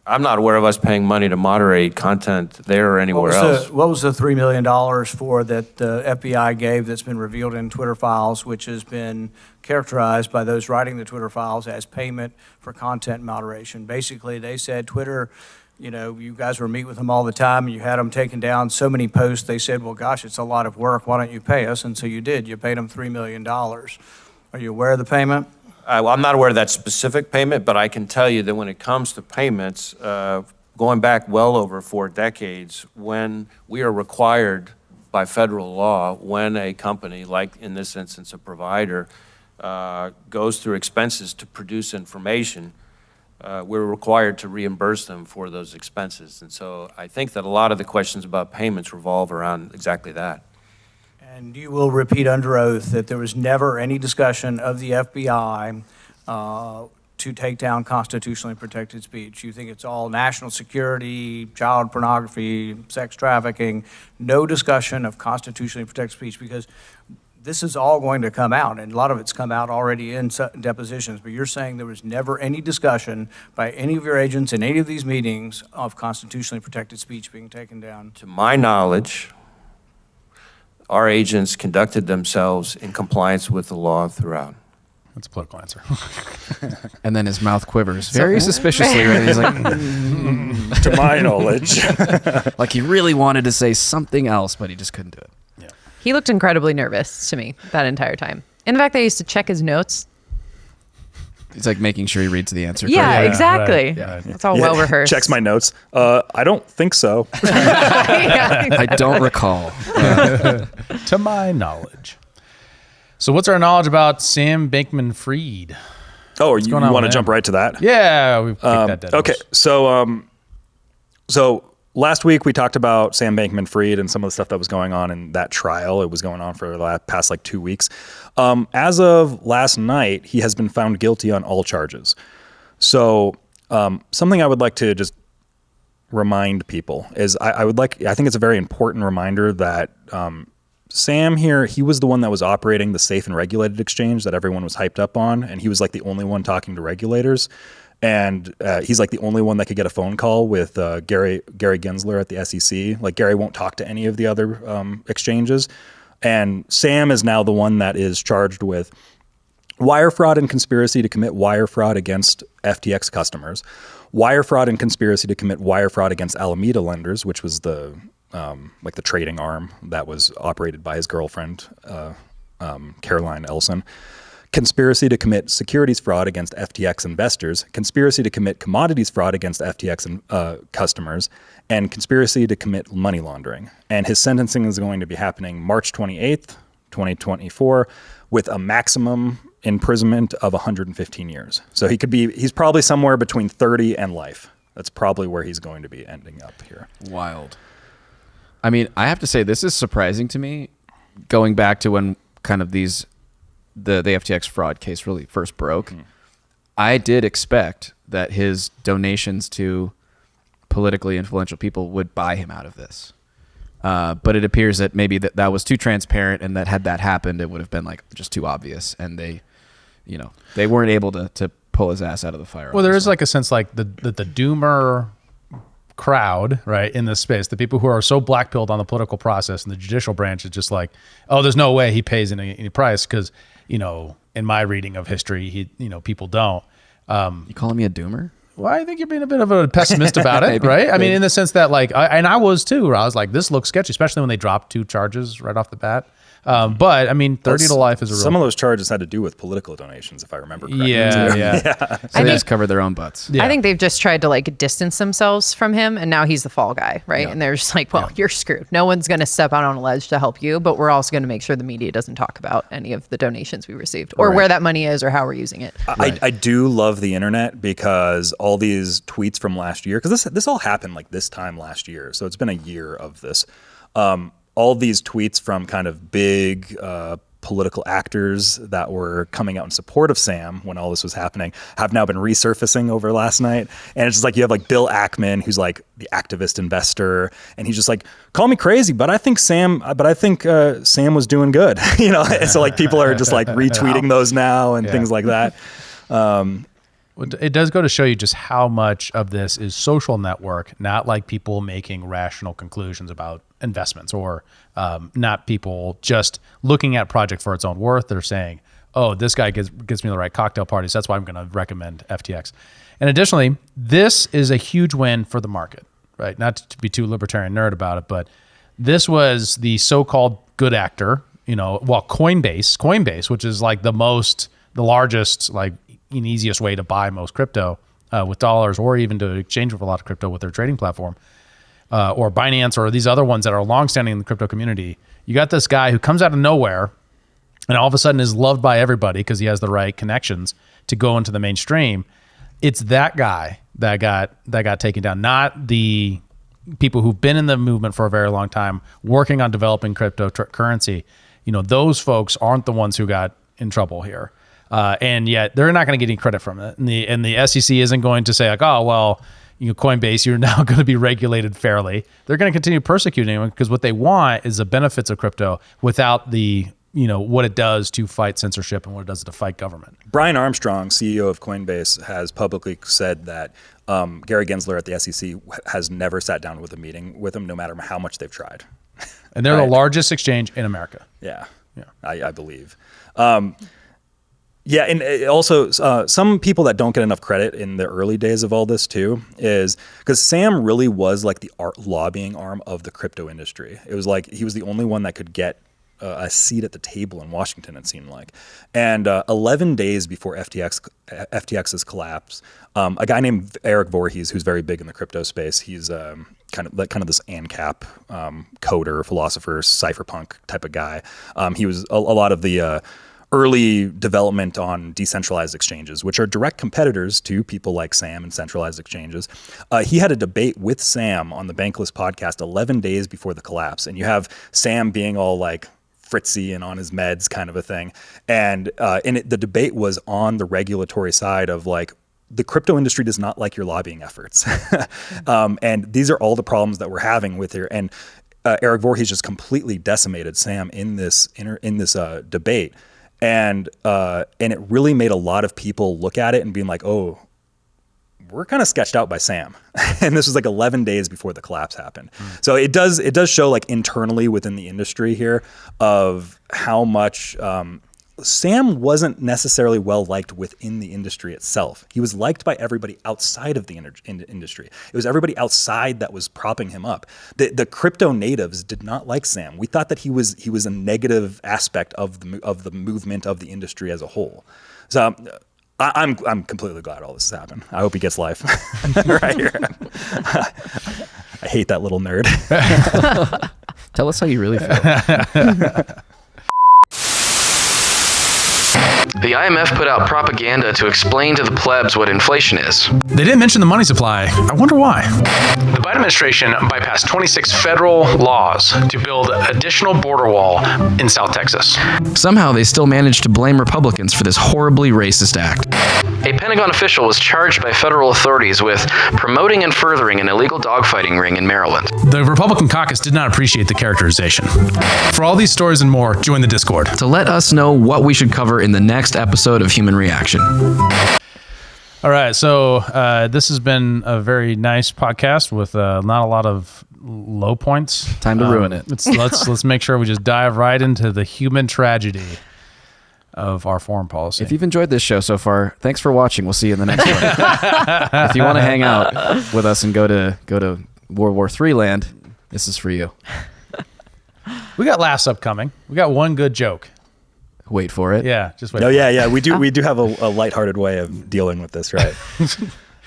Speaker 12: I'm not aware of us paying money to moderate content there or anywhere else.
Speaker 11: What was the $3 million for that the FBI gave that's been revealed in Twitter files, which has been characterized by those writing the Twitter files as payment for content moderation? Basically, they said Twitter, you guys were meeting with them all the time, and you had them taking down so many posts. They said, well, gosh, it's a lot of work. Why don't you pay us? And so you did. You paid them $3 million. Are you aware of the payment?
Speaker 12: Well, I'm not aware of that specific payment, but I can tell you that when it comes to payments, going back well over 4 decades, when we are required by federal law, when a company, like in this instance a provider, goes through expenses to produce information, we're required to reimburse them for those expenses. And so I think that a lot of the questions about payments revolve around exactly that.
Speaker 11: And you will repeat under oath that there was never any discussion of the FBI to take down constitutionally protected speech. You think it's all national security, child pornography, sex trafficking, no discussion of constitutionally protected speech, because this is all going to come out, and a lot of it's come out already in depositions, but you're saying there was never any discussion by any of your agents in any of these meetings of constitutionally protected speech being taken down?
Speaker 12: To my knowledge, our agents conducted themselves in compliance with the law throughout.
Speaker 2: That's a political answer.
Speaker 1: And then his mouth quivers very suspiciously. Right? He's like,
Speaker 3: To my knowledge.
Speaker 1: like he really wanted to say something else, but he just couldn't do it.
Speaker 4: He looked incredibly nervous to me that entire time. And the fact that I used to check his notes.
Speaker 1: He's like making sure he reads the answer.
Speaker 4: Yeah,
Speaker 1: correctly.
Speaker 4: exactly.
Speaker 2: Right, yeah.
Speaker 4: It's all well rehearsed.
Speaker 3: Checks my notes. I don't think so.
Speaker 1: I don't recall.
Speaker 2: To my knowledge. So what's our knowledge about Sam Bankman-Fried?
Speaker 3: Oh, you
Speaker 2: going on
Speaker 3: want to
Speaker 2: with
Speaker 3: jump
Speaker 2: him?
Speaker 3: right to that?
Speaker 2: Yeah, we've kicked that dead
Speaker 3: Okay,
Speaker 2: horse.
Speaker 3: so last week we talked about Sam Bankman-Fried and some of the stuff that was going on in that trial. It was going on for the past 2 weeks. As of last night, he has been found guilty on all charges. So something I would like to just remind people is I think it's a very important reminder that Sam here, he was the one that was operating the safe and regulated exchange that everyone was hyped up on, and he was like the only one talking to regulators. And he's like the only one that could get a phone call with Gary Gensler at the SEC. Like Gary won't talk to any of the other exchanges. And Sam is now the one that is charged with wire fraud and conspiracy to commit wire fraud against FTX customers, wire fraud and conspiracy to commit wire fraud against Alameda lenders, which was the like the trading arm that was operated by his girlfriend, Caroline Elson. Conspiracy to commit securities fraud against FTX investors, conspiracy to commit commodities fraud against FTX customers, and conspiracy to commit money laundering. And his sentencing is going to be happening March 28th, 2024, with a maximum imprisonment of 115 years. So he's probably somewhere between 30 and life. That's probably where he's going to be ending up here.
Speaker 1: Wild. I mean, I have to say, this is surprising to me, going back to when kind of the FTX fraud case really first broke. I did expect that his donations to politically influential people would buy him out of this. But it appears that maybe that was too transparent, and that had that happened, it would have been like just too obvious. And they weren't able to pull his ass out of the fire.
Speaker 2: Well, there is like a sense like the doomer crowd, right, in this space, the people who are so black-pilled on the political process and the judicial branch is just like, oh, there's no way he pays any price because, in my reading of history, people don't.
Speaker 1: You calling me a doomer?
Speaker 2: Well, I think you're being a bit of a pessimist about it, maybe, right? Maybe. I mean, in the sense that I was too, where I was like, this looks sketchy, especially when they dropped 2 charges right off the bat. But I mean, 30 to life is a real.
Speaker 3: Some of those charges had to do with political donations, if I remember correctly.
Speaker 2: Yeah.
Speaker 1: So they just cover their own butts.
Speaker 4: I think they've just tried to distance themselves from him, and now he's the fall guy, right? Yeah. And they're just like, well, you're screwed. No one's going to step out on a ledge to help you, but we're also going to make sure the media doesn't talk about any of the donations we received or where that money is or how we're using it.
Speaker 3: I do love the internet because all these tweets from last year, because this all happened this time last year, so it's been a year of this. All these tweets from kind of big political actors that were coming out in support of Sam when all this was happening have now been resurfacing over last night. And it's just you have Bill Ackman, who's the activist investor, and he's just call me crazy, but I think Sam was doing good. And so people are just retweeting those now and things like that.
Speaker 2: It does go to show you just how much of this is social network, not people making rational conclusions about investments, or not people just looking at project for its own worth. They're saying, oh, this guy gets me the right cocktail parties, that's why I'm going to recommend FTX. And additionally, this is a huge win for the market, right? Not to be too libertarian nerd about it, but this was the so-called good actor, Coinbase, which is the largest, and easiest way to buy most crypto with dollars, or even to exchange with a lot of crypto with their trading platform, or Binance, or these other ones that are longstanding in the crypto community. You got this guy who comes out of nowhere and all of a sudden is loved by everybody because he has the right connections to go into the mainstream. It's that guy that got taken down, not the people who've been in the movement for a very long time, working on developing cryptocurrency. Those folks aren't the ones who got in trouble here. And yet they're not going to get any credit from it. And the SEC isn't going to say oh, well, Coinbase, you're now going to be regulated fairly. They're going to continue persecuting them because what they want is the benefits of crypto without the, what it does to fight censorship and what it does to fight government.
Speaker 3: Brian Armstrong, CEO of Coinbase, has publicly said that Gary Gensler at the SEC has never sat down with a meeting with him, no matter how much they've tried.
Speaker 2: And they're the largest exchange in America.
Speaker 3: Yeah. I believe. Yeah, and also some people that don't get enough credit in the early days of all this too is because Sam really was the lobbying arm of the crypto industry. It was he was the only one that could get a seat at the table in Washington, it seemed like. And 11 days before FTX's collapse, a guy named Eric Voorhees, who's very big in the crypto space, he's kind of this ANCAP coder, philosopher, cypherpunk type of guy. He was a lot of the early development on decentralized exchanges, which are direct competitors to people like Sam and centralized exchanges. He had a debate with Sam on the Bankless podcast 11 days before the collapse. And you have Sam being all fritzy and on his meds kind of a thing. And the debate was on the regulatory side of the crypto industry does not like your lobbying efforts. And these are all the problems that we're having with here. And Eric Voorhees just completely decimated Sam in this debate. And it really made a lot of people look at it and being oh, we're kind of sketched out by Sam. And this was 11 days before the collapse happened. So it does show internally within the industry here of how much Sam wasn't necessarily well liked within the industry itself. He was liked by everybody outside of the industry. It was everybody outside that was propping him up. The crypto natives did not like Sam. We thought that he was a negative aspect of the movement of the industry as a whole. So I'm completely glad all this has happened. I hope he gets life right here. I hate that little nerd.
Speaker 1: Tell us how you really feel. The IMF put out propaganda to explain to the plebs what inflation is.
Speaker 7: They didn't mention the money supply. I wonder why. The Biden administration bypassed 26 federal laws to build additional border wall in South Texas.
Speaker 1: Somehow they still managed to blame Republicans for this horribly racist act. A Pentagon official was charged by federal authorities with promoting and furthering an illegal dogfighting ring in Maryland.
Speaker 7: The Republican caucus did not appreciate the characterization. For all these stories and more, join the Discord.
Speaker 1: To let us know what we should cover in the next episode of Human Reaction.
Speaker 2: All right, so this has been a very nice podcast with not a lot of low points.
Speaker 1: Time to ruin it.
Speaker 2: Let's make sure we just dive right into the human tragedy of our foreign policy.
Speaker 1: If you've enjoyed this show so far, thanks for watching. We'll see you in the next one. If you want to hang out with us and go to World War III land, this is for you.
Speaker 2: We got laughs upcoming. We got one good joke.
Speaker 1: Wait for it.
Speaker 2: Yeah, just wait.
Speaker 3: Oh yeah. We do have a lighthearted way of dealing with this, right?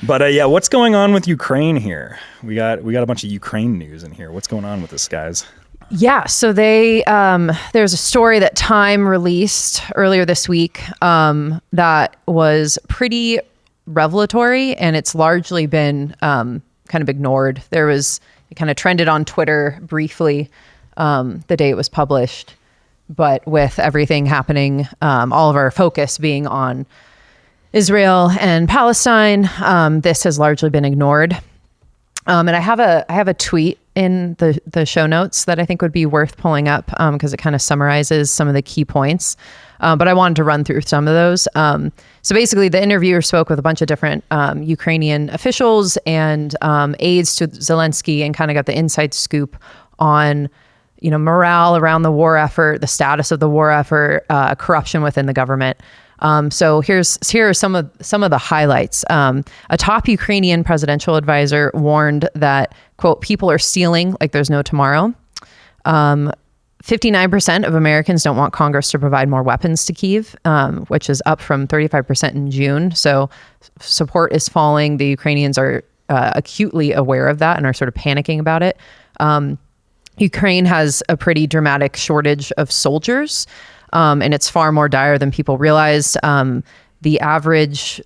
Speaker 3: But yeah, what's going on with Ukraine here? We got a bunch of Ukraine news in here. What's going on with this, guys?
Speaker 4: Yeah, so there's a story that Time released earlier this week that was pretty revelatory, and it's largely been kind of ignored. It kind of trended on Twitter briefly the day it was published, but with everything happening, all of our focus being on Israel and Palestine, this has largely been ignored. And I have a tweet in the show notes that I think would be worth pulling up because it kind of summarizes some of the key points. But I wanted to run through some of those. So basically, the interviewer spoke with a bunch of different Ukrainian officials and aides to Zelensky and kind of got the inside scoop on morale around the war effort, the status of the war effort, corruption within the government. So here are some of the highlights. A top Ukrainian presidential advisor warned that, quote, people are stealing like there's no tomorrow. 59% of Americans don't want Congress to provide more weapons to Kyiv, which is up from 35% in June. So support is falling. The Ukrainians are acutely aware of that and are sort of panicking about it. Ukraine has a pretty dramatic shortage of soldiers. And it's far more dire than people realize. The average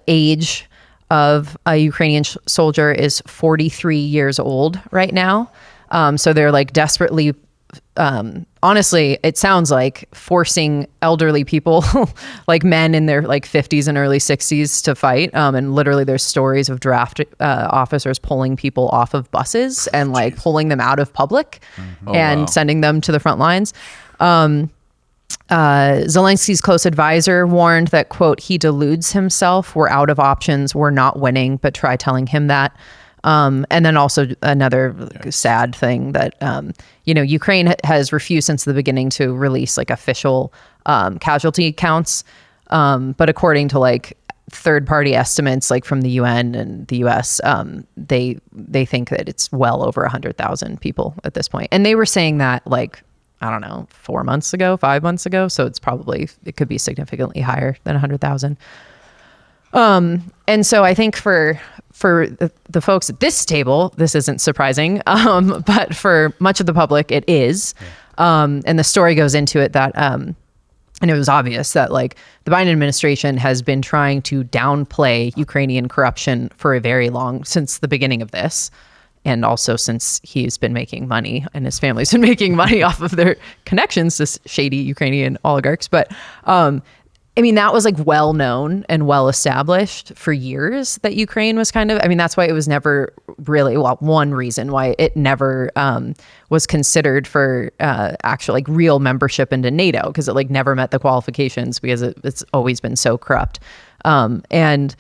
Speaker 4: age of a Ukrainian soldier is 43 years old right now. So they're like desperately, honestly, it sounds like forcing elderly people, like men in their like 50s and early 60s to fight. And literally there's stories of draft officers pulling people off of buses and like pulling them out of public and sending them to the front lines. Zelensky's close advisor warned that, quote, he deludes himself. We're out of options. We're not winning, but try telling him that. And then also another sad thing that, Ukraine has refused since the beginning to release like official casualty counts. But according to like third party estimates, like from the UN and the US, they think that it's well over 100,000 people at this point. And they were saying that like, I don't know, 5 months ago. So it could be significantly higher than 100,000. And so I think for the folks at this table, this isn't surprising. But for much of the public, it is. And the story goes into it that, and it was obvious that like the Biden administration has been trying to downplay Ukrainian corruption for since the beginning of this. And also since he's been making money and his family's been making money off of their connections to shady Ukrainian oligarchs. But that was like well known and well established for years that Ukraine was that's why it was never really, one reason why it never was considered for actual like real membership into NATO, because it like never met the qualifications because it's always been so corrupt. And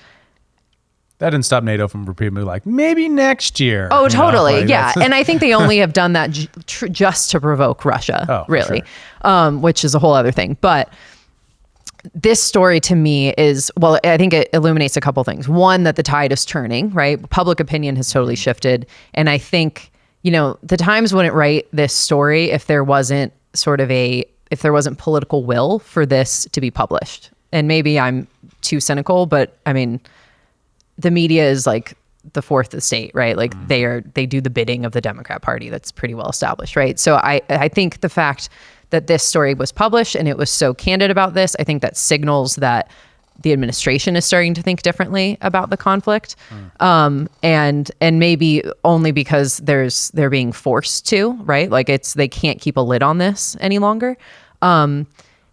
Speaker 2: that didn't stop NATO from repeatedly like, maybe next year.
Speaker 4: Oh, totally. Yeah. And I think they only have done that just to provoke Russia, really, sure. Which is a whole other thing. But this story to me is, well, I think it illuminates a couple things. One, that the tide is turning, right? Public opinion has totally shifted. And I think, the Times wouldn't write this story if there wasn't political will for this to be published. And maybe I'm too cynical, but I mean, the media is like the fourth estate, right? Like they do the bidding of the Democrat Party. That's pretty well established, right? So I think the fact that this story was published and it was so candid about this, I think that signals that the administration is starting to think differently about the conflict. And maybe only because they're being forced to, right? Like they can't keep a lid on this any longer. And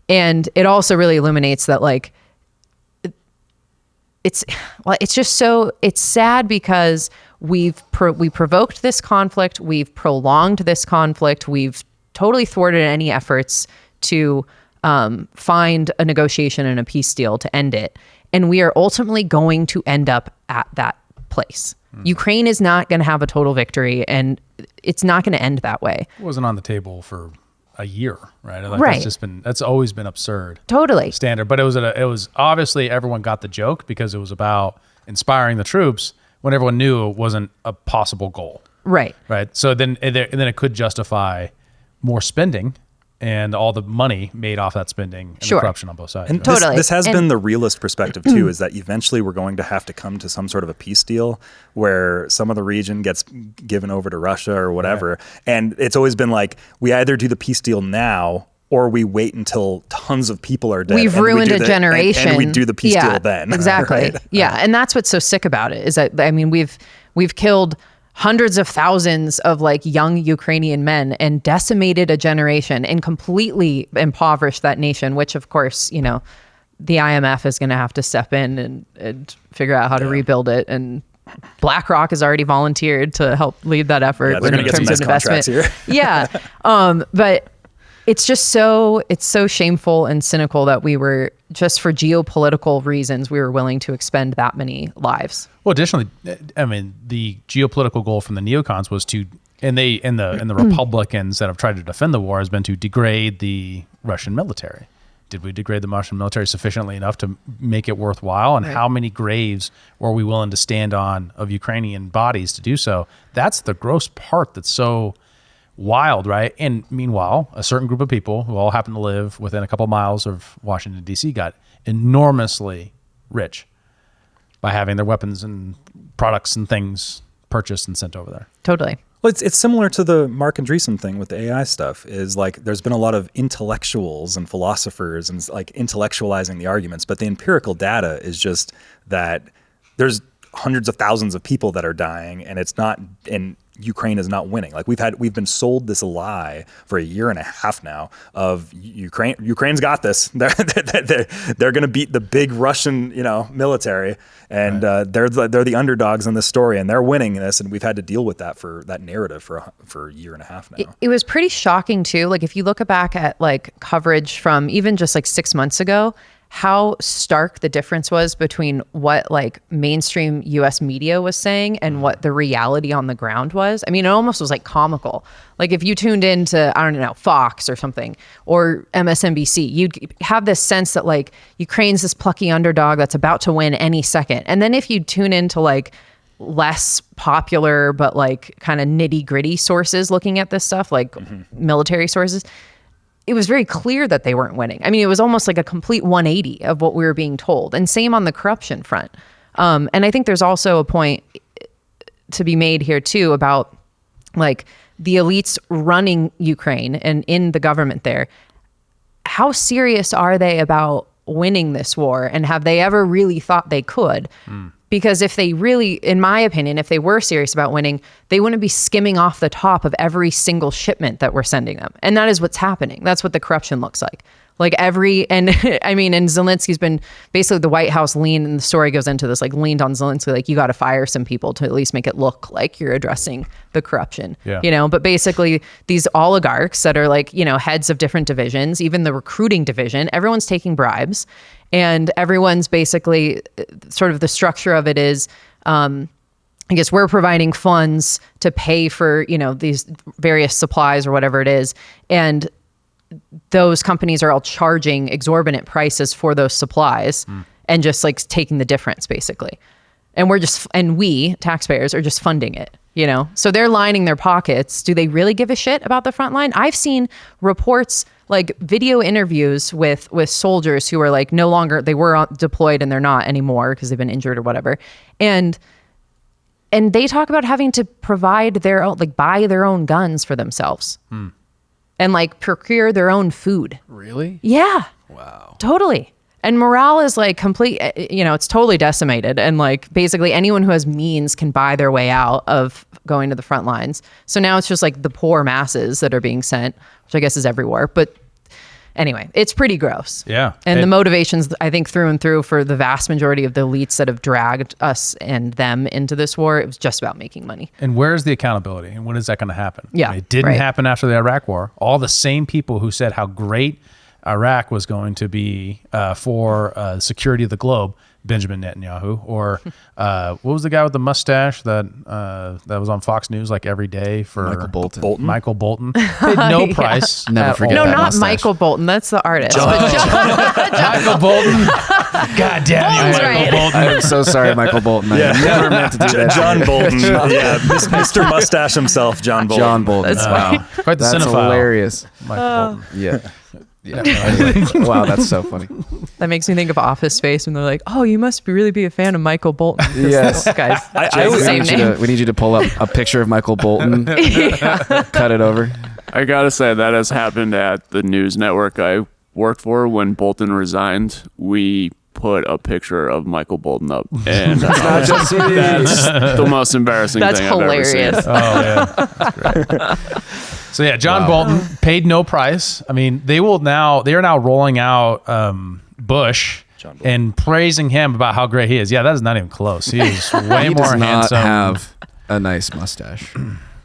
Speaker 4: it also really illuminates that like, it's sad because we provoked this conflict. We've prolonged this conflict. We've totally thwarted any efforts to find a negotiation and a peace deal to end it. And we are ultimately going to end up at that place. Ukraine is not going to have a total victory, and it's not going to end that way.
Speaker 2: It wasn't on the table for a year, right? Like
Speaker 4: Right.
Speaker 2: That's always been absurd.
Speaker 4: Totally.
Speaker 2: Standard. But it was obviously everyone got the joke because it was about inspiring the troops when everyone knew it wasn't a possible goal.
Speaker 4: Right.
Speaker 2: Right. So then it could justify more spending and all the money made off that spending and the corruption on both sides.
Speaker 3: And
Speaker 2: right?
Speaker 3: this has been the realist perspective too, is that eventually we're going to have to come to some sort of a peace deal where some of the region gets given over to Russia or whatever. Right. And it's always been like, we either do the peace deal now or we wait until tons of people are dead.
Speaker 4: We've ruined a generation.
Speaker 3: And we do the peace deal then.
Speaker 4: Exactly.
Speaker 3: Right?
Speaker 4: Yeah. And that's what's so sick about it is that, I mean, we've killed hundreds of thousands of like young Ukrainian men and decimated a generation and completely impoverished that nation, which of course, the IMF is going to have to step in and figure out how to rebuild it. And BlackRock has already volunteered to help lead that effort
Speaker 3: Yeah, they're going to get some nice contracts here.
Speaker 4: Yeah. But it's just it's so shameful and cynical that we were, just for geopolitical reasons, we were willing to expend that many lives.
Speaker 2: Well, additionally, I mean, the geopolitical goal from the neocons was to, and the Republicans that have tried to defend the war has been to degrade the Russian military. Did we degrade the Russian military sufficiently enough to make it worthwhile? And how many graves were we willing to stand on of Ukrainian bodies to do so? That's the gross part that's so wild, right? And meanwhile, a certain group of people who all happen to live within a couple miles of Washington, D.C. got enormously rich by having their weapons and products and things purchased and sent over there.
Speaker 4: Totally.
Speaker 3: Well, it's similar to the Mark Andreessen thing with the AI stuff, is like there's been a lot of intellectuals and philosophers and like intellectualizing the arguments, but the empirical data is just that there's hundreds of thousands of people that are dying, and it's not, and Ukraine is not winning. Like we've been sold this lie for a year and a half now of Ukraine's got this. They're going to beat the big Russian, military, and they're the underdogs in this story, and they're winning this. And we've had to deal with that narrative for a year and a half now.
Speaker 4: It was pretty shocking too. Like if you look back at like coverage from even just like 6 months ago, how stark the difference was between what like mainstream US media was saying and what the reality on the ground was. I mean, it almost was like comical. Like if you tuned into, I don't know, Fox or something, or MSNBC, you'd have this sense that like Ukraine's this plucky underdog that's about to win any second. And then if you tune into like less popular, but like kind of nitty gritty sources looking at this stuff, like military sources, it was very clear that they weren't winning. I mean, it was almost like a complete 180 of what we were being told. And same on the corruption front. And I think there's also a point to be made here too about like the elites running Ukraine and in the government there. How serious are they about winning this war? And have they ever really thought they could? Because if they really, in my opinion, if they were serious about winning, they wouldn't be skimming off the top of every single shipment that we're sending them. And that is what's happening. That's what the corruption looks like. Like and Zelensky's been basically, the White House leaned, and the story goes into this, like leaned on Zelensky, like you got to fire some people to at least make it look like you're addressing the corruption, but basically these oligarchs that are like, heads of different divisions, even the recruiting division, everyone's taking bribes, and everyone's basically sort of the structure of it is, I guess we're providing funds to pay for, these various supplies or whatever it is. And those companies are all charging exorbitant prices for those supplies and just like taking the difference basically. And we taxpayers are just funding it, So they're lining their pockets. Do they really give a shit about the front line? I've seen reports, like video interviews with soldiers who are like no longer, they were deployed and they're not anymore because they've been injured or whatever. And they talk about having to provide their own, like buy their own guns for themselves and like procure their own food.
Speaker 1: Really?
Speaker 4: Yeah.
Speaker 1: Wow.
Speaker 4: Totally. And morale is like complete, it's totally decimated. And like basically anyone who has means can buy their way out of going to the front lines. So now it's just like the poor masses that are being sent, which I guess is everywhere. But anyway, it's pretty gross.
Speaker 2: Yeah.
Speaker 4: And the motivations, I think, through and through for the vast majority of the elites that have dragged us and them into this war, it was just about making money.
Speaker 2: And where's the accountability? And when is that going to happen?
Speaker 4: Yeah,
Speaker 2: It didn't happen after the Iraq War. All the same people who said how great Iraq was going to be for security of the globe, Benjamin Netanyahu, or what was the guy with the mustache that was on Fox News like every day for Michael Bolton paid no price.
Speaker 1: Never forget
Speaker 4: No,
Speaker 1: that
Speaker 4: not
Speaker 1: mustache.
Speaker 4: Michael Bolton. That's the artist.
Speaker 2: Michael Bolton. God damn you, Michael
Speaker 4: right.
Speaker 2: Bolton.
Speaker 1: I'm so sorry, Michael Bolton. I never meant to do that.
Speaker 3: John Bolton. Yeah, Mr. Mustache himself, John Bolton.
Speaker 1: John Bolton.
Speaker 4: That's
Speaker 1: Wow.
Speaker 2: Quite the
Speaker 1: That's
Speaker 2: cinephile.
Speaker 1: hilarious.
Speaker 2: Michael Bolton.
Speaker 1: Yeah. Anyway. Wow, that's so funny.
Speaker 4: That makes me think of Office Space when they're like, "Oh, you must really be a fan of Michael Bolton."
Speaker 1: Yes.
Speaker 4: Guys,
Speaker 1: We
Speaker 4: same name.
Speaker 1: need you to pull up a picture of Michael Bolton, cut it over.
Speaker 13: I gotta say that has happened at the news network I worked for. When Bolton resigned, we put a picture of Michael Bolton up, and that's the most embarrassing
Speaker 4: That's
Speaker 13: thing I've ever seen.
Speaker 4: hilarious.
Speaker 2: Oh yeah, that's great. So yeah, John Bolton paid no price. I mean, they are now rolling out Bush and praising him about how great he is. Yeah, that is not even close. He is way
Speaker 1: He
Speaker 2: more
Speaker 1: does not
Speaker 2: handsome.
Speaker 1: have a nice mustache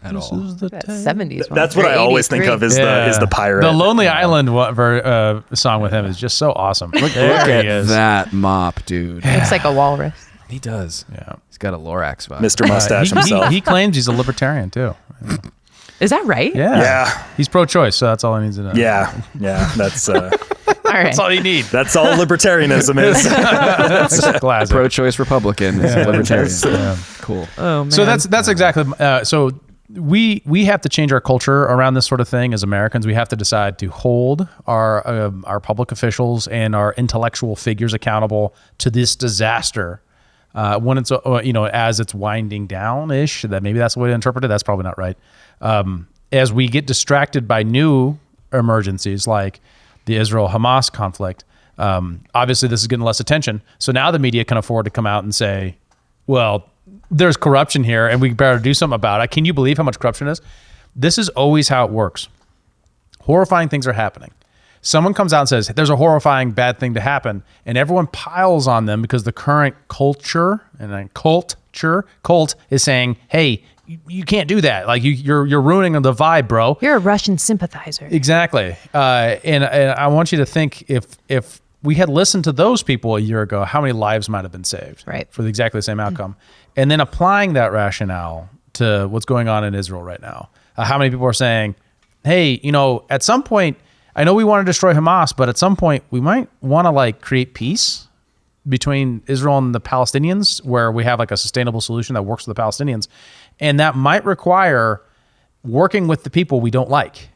Speaker 1: at all.
Speaker 4: 70s.
Speaker 3: That's what I always think of is the pirate.
Speaker 2: The Lonely Island song with him is just so awesome.
Speaker 1: Look
Speaker 2: There he
Speaker 1: at
Speaker 2: is.
Speaker 1: that mop, dude.
Speaker 4: Looks like a walrus.
Speaker 1: He does.
Speaker 2: Yeah.
Speaker 1: He's got a Lorax vibe.
Speaker 3: Mr. Mustache himself.
Speaker 2: He claims he's a libertarian too.
Speaker 4: Is that right?
Speaker 3: Yeah.
Speaker 2: He's pro-choice, so that's all he needs to know.
Speaker 3: Yeah. That's
Speaker 4: All right.
Speaker 2: That's all you need.
Speaker 3: that's all libertarianism is.
Speaker 2: That's classic.
Speaker 1: Pro-choice Republican. Libertarian.
Speaker 2: Yeah.
Speaker 1: Cool.
Speaker 4: Oh man.
Speaker 2: So that's exactly. So we have to change our culture around this sort of thing as Americans. We have to decide to hold our public officials and our intellectual figures accountable to this disaster. When it's as it's winding down ish, that maybe that's the way to interpret it. That's probably not right. As we get distracted by new emergencies like the Israel-Hamas conflict, obviously this is getting less attention. So now the media can afford to come out and say, well, there's corruption here and we better do something about it. Can you believe how much corruption is? This is always how it works. Horrifying things are happening. Someone comes out and says, there's a horrifying bad thing to happen, and everyone piles on them because the current culture cult is saying, hey, you can't do that. Like you're ruining the vibe, bro.
Speaker 4: You're a Russian sympathizer.
Speaker 2: Exactly. And I want you to think if we had listened to those people a year ago, how many lives might have been saved for exactly the same outcome? And then applying that rationale to what's going on in Israel right now. How many people are saying, hey, at some point, I know we want to destroy Hamas, but at some point we might want to create peace between Israel and the Palestinians, where we have a sustainable solution that works for the Palestinians. And that might require working with the people we don't like,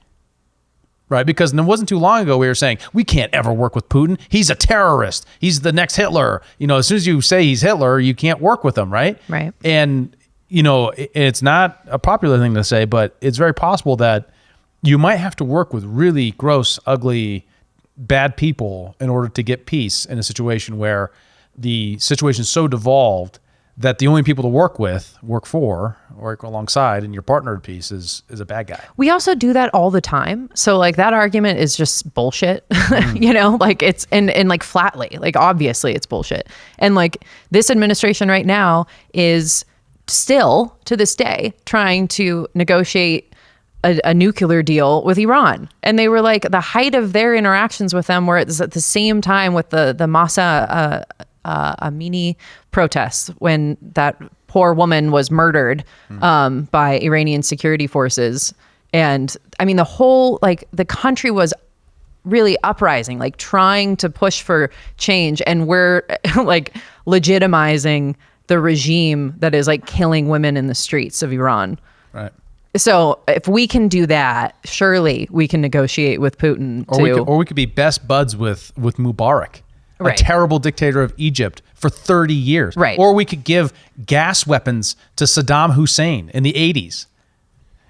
Speaker 2: right? Because it wasn't too long ago we were saying, we can't ever work with Putin. He's a terrorist. He's the next Hitler. As soon as you say he's Hitler, you can't work with him, right?
Speaker 4: Right.
Speaker 2: And, it's not a popular thing to say, but it's very possible that you might have to work with really gross, ugly, bad people in order to get peace in a situation where the situation is so devolved that the only people to work alongside, and your partner to peace is a bad guy.
Speaker 4: We also do that all the time. So that argument is just bullshit, it's and flatly, obviously it's bullshit. And this administration right now is still to this day trying to negotiate a nuclear deal with Iran. And they were the height of their interactions with them were at the same time with the Masa Amini protests, when that poor woman was murdered by Iranian security forces. And I mean, the whole, the country was really uprising, like trying to push for change, and we're like legitimizing the regime that is like killing women in the streets of Iran.
Speaker 2: Right.
Speaker 4: So if we can do that, surely we can negotiate with Putin
Speaker 2: Or we could be best buds with Mubarak, a terrible dictator of Egypt for 30 years.
Speaker 4: Right.
Speaker 2: Or we could give gas weapons to Saddam Hussein in the 80s.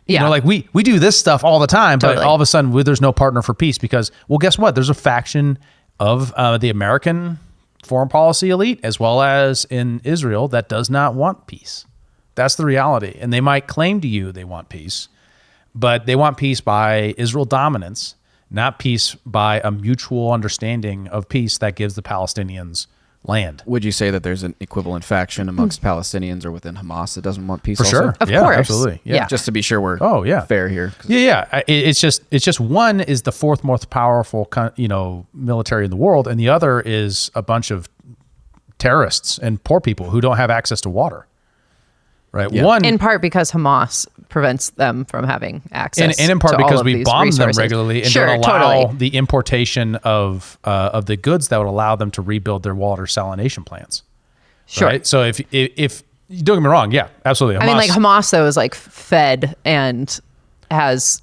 Speaker 2: You know, like we do this stuff all the time, but all of a sudden there's no partner for peace because, well, guess what? There's a faction of the American foreign policy elite, as well as in Israel, that does not want peace. That's the reality. And they might claim to you they want peace, but they want peace by Israel dominance, not peace by a mutual understanding of peace that gives the Palestinians land.
Speaker 1: Would you say that there's an equivalent faction amongst Palestinians or within Hamas that doesn't want peace?
Speaker 2: For
Speaker 1: also?
Speaker 2: sure.
Speaker 4: Of
Speaker 2: yeah,
Speaker 4: course.
Speaker 2: Absolutely. Yeah.
Speaker 1: Just to be sure we're fair here.
Speaker 2: Yeah. It's just one is the fourth most powerful, military in the world, and the other is a bunch of terrorists and poor people who don't have access to water. Right.
Speaker 1: Yeah.
Speaker 2: One,
Speaker 4: in part because Hamas prevents them from having access,
Speaker 2: and in part
Speaker 4: to
Speaker 2: because
Speaker 4: all of
Speaker 2: we
Speaker 4: these
Speaker 2: bomb them
Speaker 4: resources.
Speaker 2: regularly and
Speaker 4: Sure,
Speaker 2: don't allow
Speaker 4: totally.
Speaker 2: the importation of the goods that would allow them to rebuild their water salination plants.
Speaker 4: Sure.
Speaker 2: Right? So if don't get me wrong, yeah, absolutely.
Speaker 4: I mean, like Hamas though is like fed and has,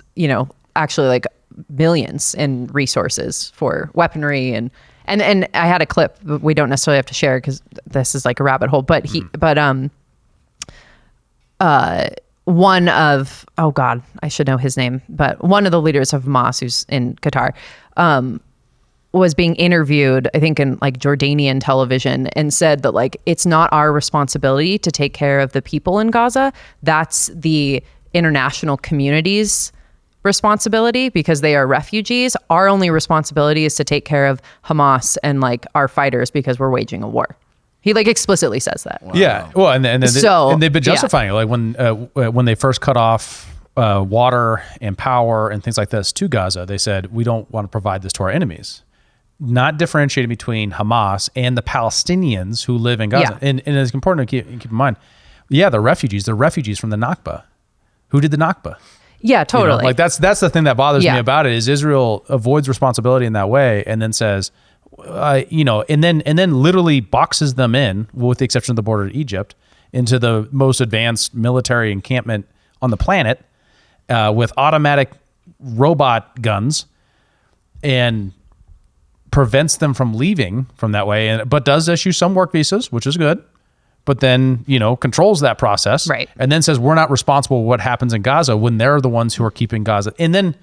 Speaker 4: actually like billions in resources for weaponry and I had a clip, but we don't necessarily have to share because this is like a rabbit hole. But one of, oh God, I should know his name, but one of the leaders of Hamas, who's in Qatar, was being interviewed, I think in like Jordanian television, and said that like, it's not our responsibility to take care of the people in Gaza. That's the international community's responsibility because they are refugees. Our only responsibility is to take care of Hamas and like our fighters because we're waging a war. He like explicitly says that.
Speaker 2: Wow. Yeah. Well, and they've been justifying it. Like when they first cut off water and power and things like this to Gaza, they said, we don't want to provide this to our enemies. Not differentiating between Hamas and the Palestinians who live in Gaza. Yeah. And it's important to keep in mind, they're refugees. They're refugees from the Nakba. Who did the Nakba?
Speaker 4: Yeah, totally.
Speaker 2: Like that's the thing that bothers me about it is Israel avoids responsibility in that way and then says, and then literally boxes them in, with the exception of the border of Egypt, into the most advanced military encampment on the planet with automatic robot guns and prevents them from leaving from that way, but does issue some work visas, which is good, but then, controls that process.
Speaker 4: Right.
Speaker 2: And then says we're not responsible for what happens in Gaza when they're the ones who are keeping Gaza. And then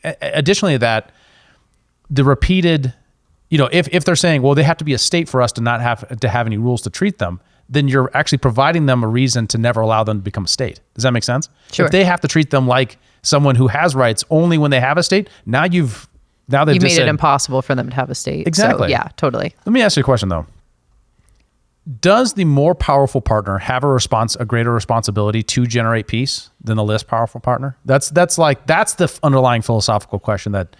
Speaker 2: additionally to that, the repeated, if they're saying, well, they have to be a state for us to not have to have any rules to treat them, then you're actually providing them a reason to never allow them to become a state. Does that make sense?
Speaker 4: Sure.
Speaker 2: If they have to treat them like someone who has rights only when they have a state, now they've
Speaker 4: made
Speaker 2: just said,
Speaker 4: it impossible for them to have a state.
Speaker 2: Exactly.
Speaker 4: So, yeah, totally.
Speaker 2: Let me ask you a question though. Does the more powerful partner have a greater responsibility to generate peace than the less powerful partner? That's the underlying philosophical question that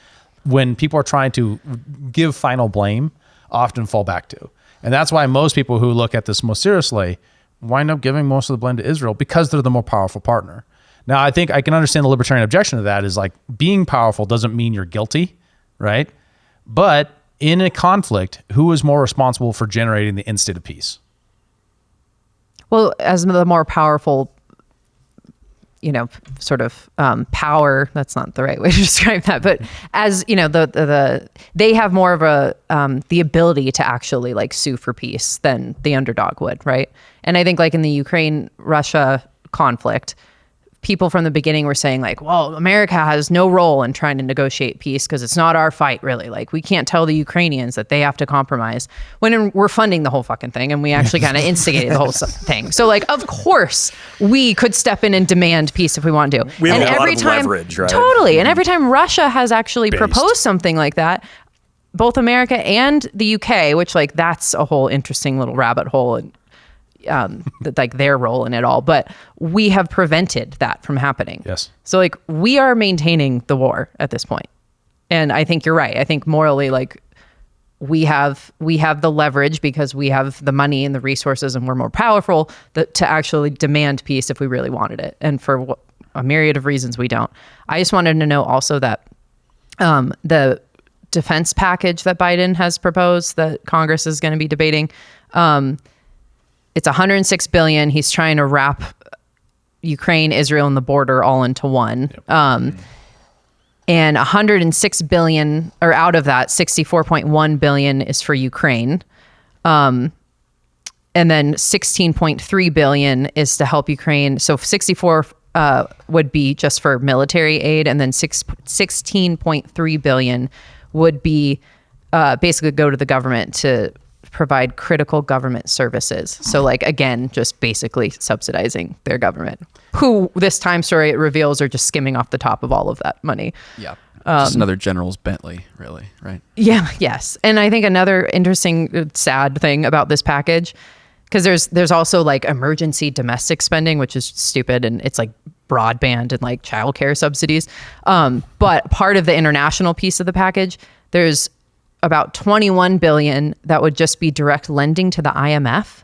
Speaker 2: when people are trying to give final blame often fall back to. And that's why most people who look at this most seriously wind up giving most of the blame to Israel because they're the more powerful partner. Now, I think I can understand the libertarian objection to that is like being powerful doesn't mean you're guilty, right? But in a conflict, who is more responsible for generating the instant of peace?
Speaker 4: Well, as the more powerful, sort of power, that's not the right way to describe that, but as, they have more of a, the ability to actually like sue for peace than the underdog would, right? And I think like in the Ukraine-Russia conflict, people from the beginning were saying like, well, America has no role in trying to negotiate peace because it's not our fight really. Like we can't tell the Ukrainians that they have to compromise when we're funding the whole fucking thing and we actually kind of instigated the whole thing. So like, of course we could step in and demand peace if we want to.
Speaker 3: We have
Speaker 4: and
Speaker 3: a lot
Speaker 4: every
Speaker 3: of
Speaker 4: time,
Speaker 3: leverage, right?
Speaker 4: Totally. And every time Russia has actually proposed something like that, both America and the UK, which like that's a whole interesting little rabbit hole and like their role in it all, but we have prevented that from happening.
Speaker 2: Yes.
Speaker 4: So like we are maintaining the war at this point. And I think you're right. I think morally, like we have the leverage because we have the money and the resources and we're more powerful to actually demand peace if we really wanted it. And for a myriad of reasons we don't. I just wanted to know also that defense package that Biden has proposed that Congress is going to be debating. It's $106 billion. He's trying to wrap Ukraine, Israel, and the border all into one. Yep. And $106 billion, or out of that, $64.1 billion is for Ukraine. And then $16.3 billion is to help Ukraine. So 64 would be just for military aid, and then $16.3 billion would be basically go to the government to provide critical government services. So like, again, just basically subsidizing their government, who this Time story it reveals are just skimming off the top of all of that money.
Speaker 1: Yeah. Just another General's Bentley, really, right?
Speaker 4: Yeah, yes. And I think another interesting, sad thing about this package, because there's also like emergency domestic spending, which is stupid, and it's like broadband and like childcare subsidies. But part of the international piece of the package, there's about $21 billion that would just be direct lending to the IMF.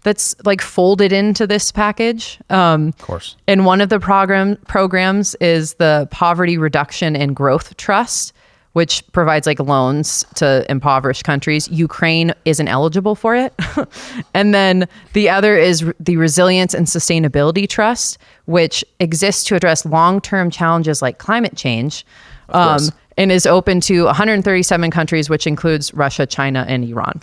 Speaker 4: That's like folded into this package.
Speaker 2: Of course.
Speaker 4: And one of the programs is the Poverty Reduction and Growth Trust, which provides like loans to impoverished countries. Ukraine isn't eligible for it. And then the other is the Resilience and Sustainability Trust, which exists to address long-term challenges like climate change. And is open to 137 countries, which includes Russia, China, and Iran.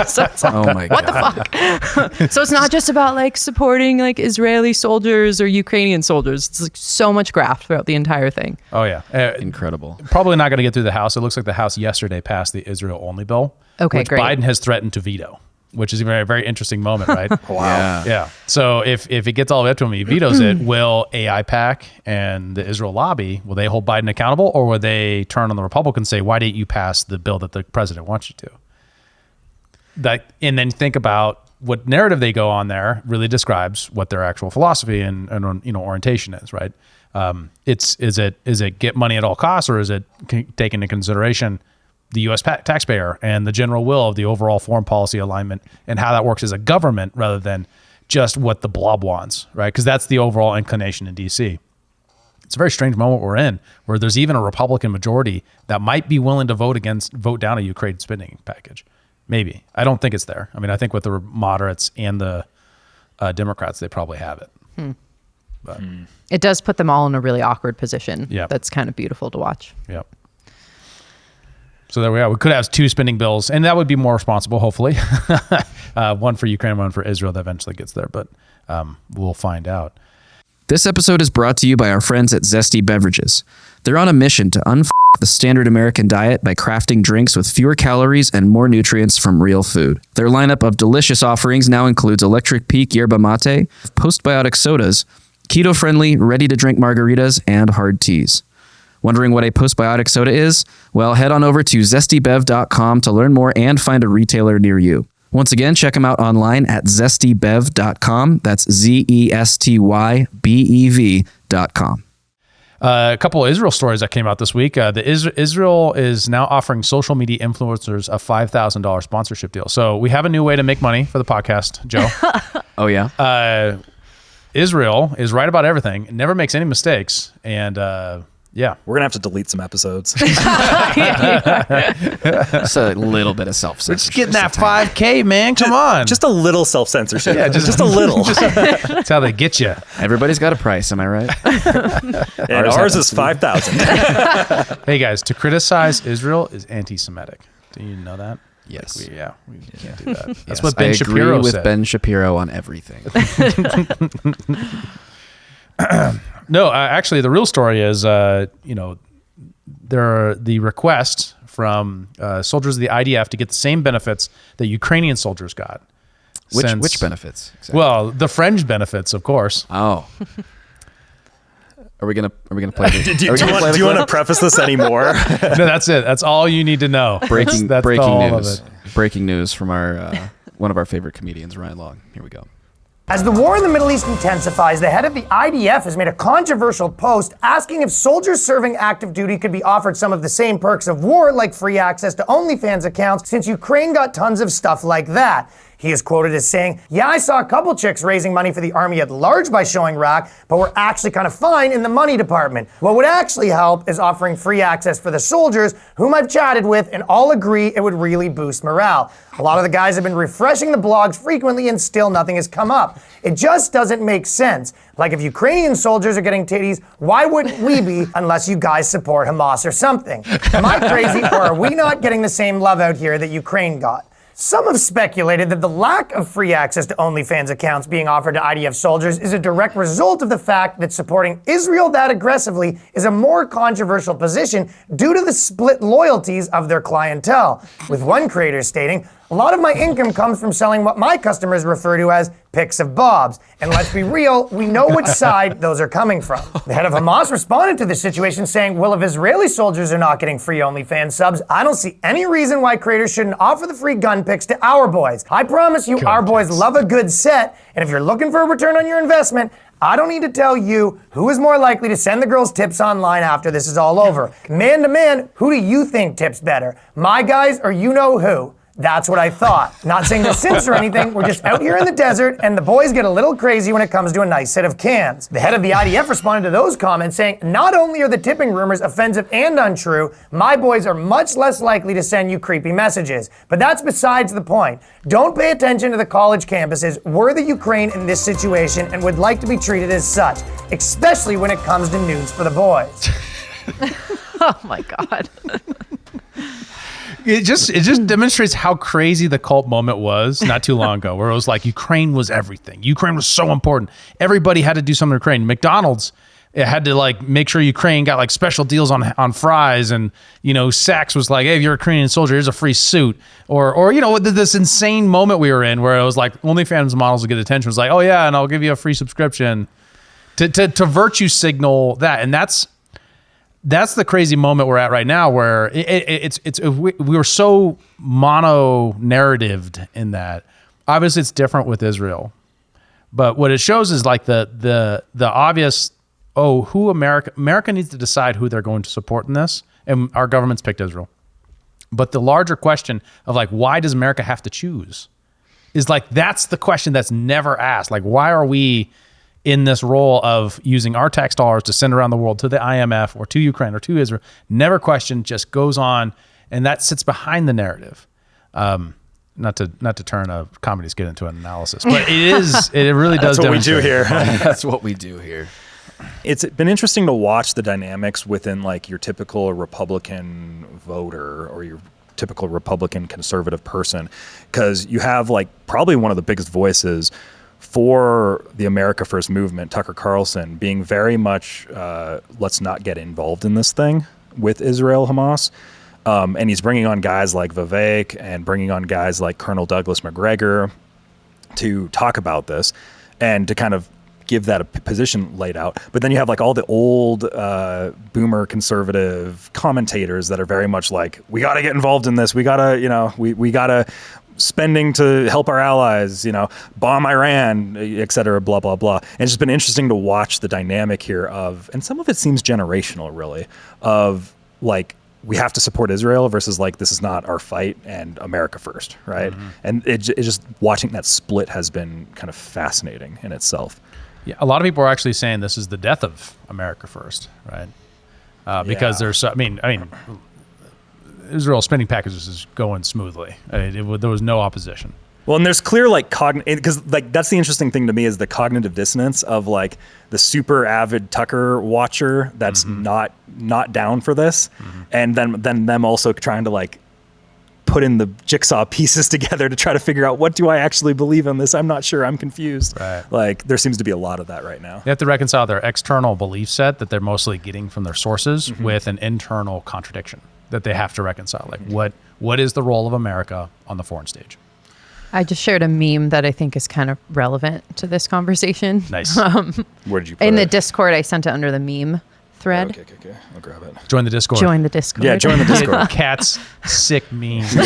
Speaker 4: So it's like,
Speaker 1: Oh my
Speaker 4: what
Speaker 1: God.
Speaker 4: the fuck? So it's not just about like supporting like Israeli soldiers or Ukrainian soldiers. It's like so much graft throughout the entire thing.
Speaker 2: Oh yeah,
Speaker 1: Incredible.
Speaker 2: probably not going to get through the House. It looks like the House yesterday passed the Israel-only bill,
Speaker 4: Okay,
Speaker 2: which
Speaker 4: great.
Speaker 2: Biden has threatened to veto, which is a very, very interesting moment, right?
Speaker 1: Wow.
Speaker 2: Yeah. So if it gets all the way up to him, he vetoes it, will AIPAC and the Israel lobby, will they hold Biden accountable, or will they turn on the Republicans and say, why didn't you pass the bill that the president wants you to? And then think about what narrative they go on there really describes what their actual philosophy and orientation is, right? Is it get money at all costs, or is it take into consideration the U.S. taxpayer and the general will of the overall foreign policy alignment and how that works as a government rather than just what the blob wants, right? Because that's the overall inclination in D.C. It's a very strange moment we're in, where there's even a Republican majority that might be willing to vote down a Ukraine spending package. Maybe. I don't think it's there. I mean, I think with the moderates and the Democrats, they probably have it. But
Speaker 4: It does put them all in a really awkward position.
Speaker 2: Yeah.
Speaker 4: That's kind of beautiful to watch.
Speaker 2: Yep. So there we are. We could have two spending bills, and that would be more responsible, hopefully. One for Ukraine, one for Israel that eventually gets there, but we'll find out.
Speaker 1: This episode is brought to you by our friends at Zesty Beverages. They're on a mission to the standard American diet by crafting drinks with fewer calories and more nutrients from real food. Their lineup of delicious offerings now includes Electric Peak Yerba Mate, postbiotic sodas, keto-friendly, ready-to-drink margaritas, and hard teas. Wondering what a postbiotic soda is? Well, head on over to zestybev.com to learn more and find a retailer near you. Once again, check them out online at zestybev.com. That's ZESTYBEV.com.
Speaker 2: A couple of Israel stories that came out this week. Israel is now offering social media influencers a $5,000 sponsorship deal. So we have a new way to make money for the podcast, Joe.
Speaker 1: Oh, yeah?
Speaker 2: Israel is right about everything, never makes any mistakes, and yeah.
Speaker 3: We're going to have to delete some episodes.
Speaker 1: Just a little bit of self-censorship.
Speaker 2: Just getting that 5K, man. Come on.
Speaker 3: Just a little self-censorship.
Speaker 2: Yeah,
Speaker 3: just a little.
Speaker 2: That's how they get you.
Speaker 1: Everybody's got a price, am I right?
Speaker 3: And ours is 5,000.
Speaker 2: Hey, guys, to criticize Israel is anti-Semitic. Do you know that?
Speaker 1: Yes.
Speaker 2: We can't do that. That's
Speaker 1: Yes,
Speaker 2: what Ben
Speaker 1: I
Speaker 2: Shapiro
Speaker 1: agree with
Speaker 2: said.
Speaker 1: Ben Shapiro on everything.
Speaker 2: No, actually, the real story is, there are the request from soldiers of the IDF to get the same benefits that Ukrainian soldiers got.
Speaker 1: Which benefits? Exactly?
Speaker 2: Well, the fringe benefits, of course.
Speaker 1: Oh. Are we gonna play?
Speaker 3: Do you want to preface this anymore?
Speaker 2: No, that's it. That's all you need to know.
Speaker 1: Breaking
Speaker 2: all
Speaker 1: news.
Speaker 2: of it.
Speaker 1: Breaking news from our one of our favorite comedians, Ryan Long. Here we go.
Speaker 14: As the war in the Middle East intensifies, the head of the IDF has made a controversial post asking if soldiers serving active duty could be offered some of the same perks of war, like free access to OnlyFans accounts, since Ukraine got tons of stuff like that. He is quoted as saying, "Yeah, I saw a couple chicks raising money for the army at large by showing rack, but we're actually kind of fine in the money department. What would actually help is offering free access for the soldiers, whom I've chatted with, and all agree it would really boost morale. A lot of the guys have been refreshing the blogs frequently and still nothing has come up. It just doesn't make sense. Like if Ukrainian soldiers are getting titties, why wouldn't we be unless you guys support Hamas or something? Am I crazy or are we not getting the same love out here that Ukraine got?" Some have speculated that the lack of free access to OnlyFans accounts being offered to IDF soldiers is a direct result of the fact that supporting Israel that aggressively is a more controversial position due to the split loyalties of their clientele, with one creator stating, "A lot of my income comes from selling what my customers refer to as pics of Bobs. And let's be real, we know which side those are coming from." The head of Hamas responded to the situation saying, "Well, if Israeli soldiers are not getting free OnlyFans subs, I don't see any reason why creators shouldn't offer the free gun pics to our boys. I promise you, our boys love a good set. And if you're looking for a return on your investment, I don't need to tell you who is more likely to send the girls tips online after this is all over. Man to man, who do you think tips better? My guys or you know who? That's what I thought. Not saying they're simps or anything, we're just out here in the desert and the boys get a little crazy when it comes to a nice set of cans." The head of the IDF responded to those comments saying, "Not only are the tipping rumors offensive and untrue, my boys are much less likely to send you creepy messages. But that's besides the point. Don't pay attention to the college campuses. We're the Ukraine in this situation and would like to be treated as such, especially when it comes to news for the boys."
Speaker 4: Oh my God.
Speaker 2: It just demonstrates how crazy the cult moment was not too long ago, where it was like Ukraine was everything. Ukraine was so important. Everybody had to do something to Ukraine. McDonald's, it had to like make sure Ukraine got like special deals on fries, and Saks was like, "Hey, if you're a Ukrainian soldier, here's a free suit." Or this insane moment we were in where it was like OnlyFans models would get attention. It was like, "Oh yeah, and I'll give you a free subscription," to virtue signal that, and that's the crazy moment we're at right now, where we were so mono-narratived in that. Obviously, it's different with Israel, but what it shows is like the obvious. Who America needs to decide who they're going to support in this, and our government's picked Israel. But the larger question of like, why does America have to choose, is like that's the question that's never asked. Like, why are we in this role of using our tax dollars to send around the world to the IMF or to Ukraine or to Israel? Never questioned, just goes on, and that sits behind the narrative. Not to turn a comedy skit into an analysis, but it really does.
Speaker 3: That's what we do here.
Speaker 1: That's what we do here.
Speaker 3: It's been interesting to watch the dynamics within like your typical Republican voter or your typical Republican conservative person, because you have like probably one of the biggest voices for the America First movement, Tucker Carlson, being very much let's not get involved in this thing with Israel, Hamas. And he's bringing on guys like Vivek and bringing on guys like Colonel Douglas McGregor to talk about this and to kind of give that a position laid out. But then you have like all the old boomer conservative commentators that are very much like, we got to get involved in this. We got to, we got to spending to help our allies, bomb Iran, et cetera, blah, blah, blah. And it's just been interesting to watch the dynamic here and some of it seems generational really, of like, we have to support Israel versus like, this is not our fight and America first, right? Mm-hmm. And it just watching that split has been kind of fascinating in itself.
Speaker 2: Yeah, a lot of people are actually saying this is the death of America first, right? Because there's, I mean, Israel spending packages is going smoothly. There was no opposition.
Speaker 3: Well, and there's clear like because like that's the interesting thing to me is the cognitive dissonance of like the super avid Tucker watcher that's not down for this, and then them also trying to like put in the jigsaw pieces together to try to figure out what do I actually believe in this. I'm not sure. I'm confused. Right. Like there seems to be a lot of that right now.
Speaker 2: They have to reconcile their external belief set that they're mostly getting from their sources with an internal contradiction that they have to reconcile. Like what is the role of America on the foreign stage?
Speaker 4: I just shared a meme that I think is kind of relevant to this conversation.
Speaker 2: Nice.
Speaker 3: Where did you put
Speaker 4: in
Speaker 3: it?
Speaker 4: the Discord, I sent it under the meme thread.
Speaker 3: Okay. I'll grab it.
Speaker 2: Join the Discord.
Speaker 4: Join the Discord.
Speaker 3: Yeah, join the Discord.
Speaker 2: Cat's sick memes.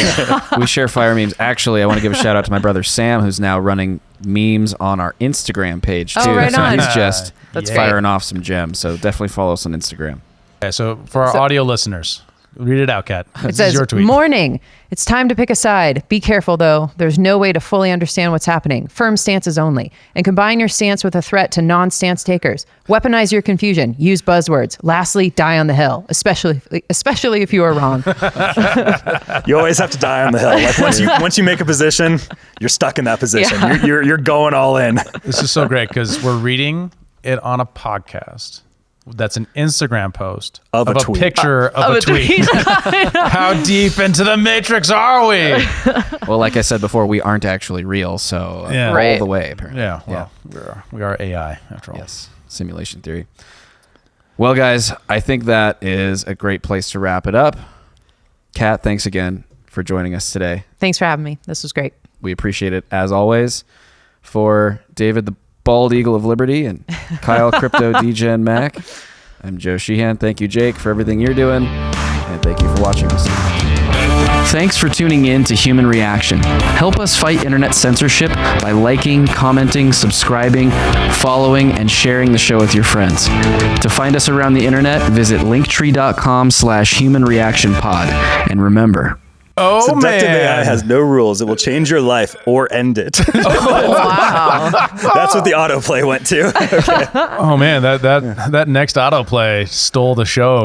Speaker 1: We share fire memes. Actually, I want to give a shout out to my brother Sam, who's now running memes on our Instagram page too.
Speaker 4: Oh, right
Speaker 1: so
Speaker 4: on.
Speaker 1: he's just
Speaker 4: That's
Speaker 1: firing off some gems. So definitely follow us on Instagram.
Speaker 2: Okay, so for our audio listeners, Read it out, Kat.
Speaker 4: It says,
Speaker 2: your tweet.
Speaker 4: morning. It's time to pick a side. Be careful, though. There's no way to fully understand what's happening. Firm stances only. And combine your stance with a threat to non-stance takers. Weaponize your confusion. Use buzzwords. Lastly, die on the hill, especially if you are wrong.
Speaker 3: You always have to die on the hill. Like once you make a position, you're stuck in that position.
Speaker 4: Yeah.
Speaker 3: You're going all in.
Speaker 2: This is so great because we're reading it on a podcast. That's an Instagram post
Speaker 3: of a tweet.
Speaker 2: Picture of a tweet. How deep into the matrix are we?
Speaker 1: Well, like I said before, we aren't actually real, so all the way, apparently.
Speaker 2: Yeah, well, we are AI after all.
Speaker 1: Yes, simulation theory. Well, guys, I think that is a great place to wrap it up. Kat, thanks again for joining us today.
Speaker 4: Thanks for having me. This was great.
Speaker 1: We appreciate it, as always. For David, the Bald Eagle of Liberty, and Kyle, Crypto DJ Mac, I'm Joe Sheehan. Thank you, Jake, for everything you're doing, and thank you for watching us. Thanks for tuning in to Human Reaction. Help us fight internet censorship by liking, commenting, subscribing, following, and sharing the show with your friends. To find us around the internet, visit linktree.com/humanreactionpod. And remember,
Speaker 3: Seductive AI has no rules. It will change your life or end it.
Speaker 4: Wow.
Speaker 3: That's what the autoplay went to. Okay.
Speaker 2: Oh man, that next autoplay stole the show.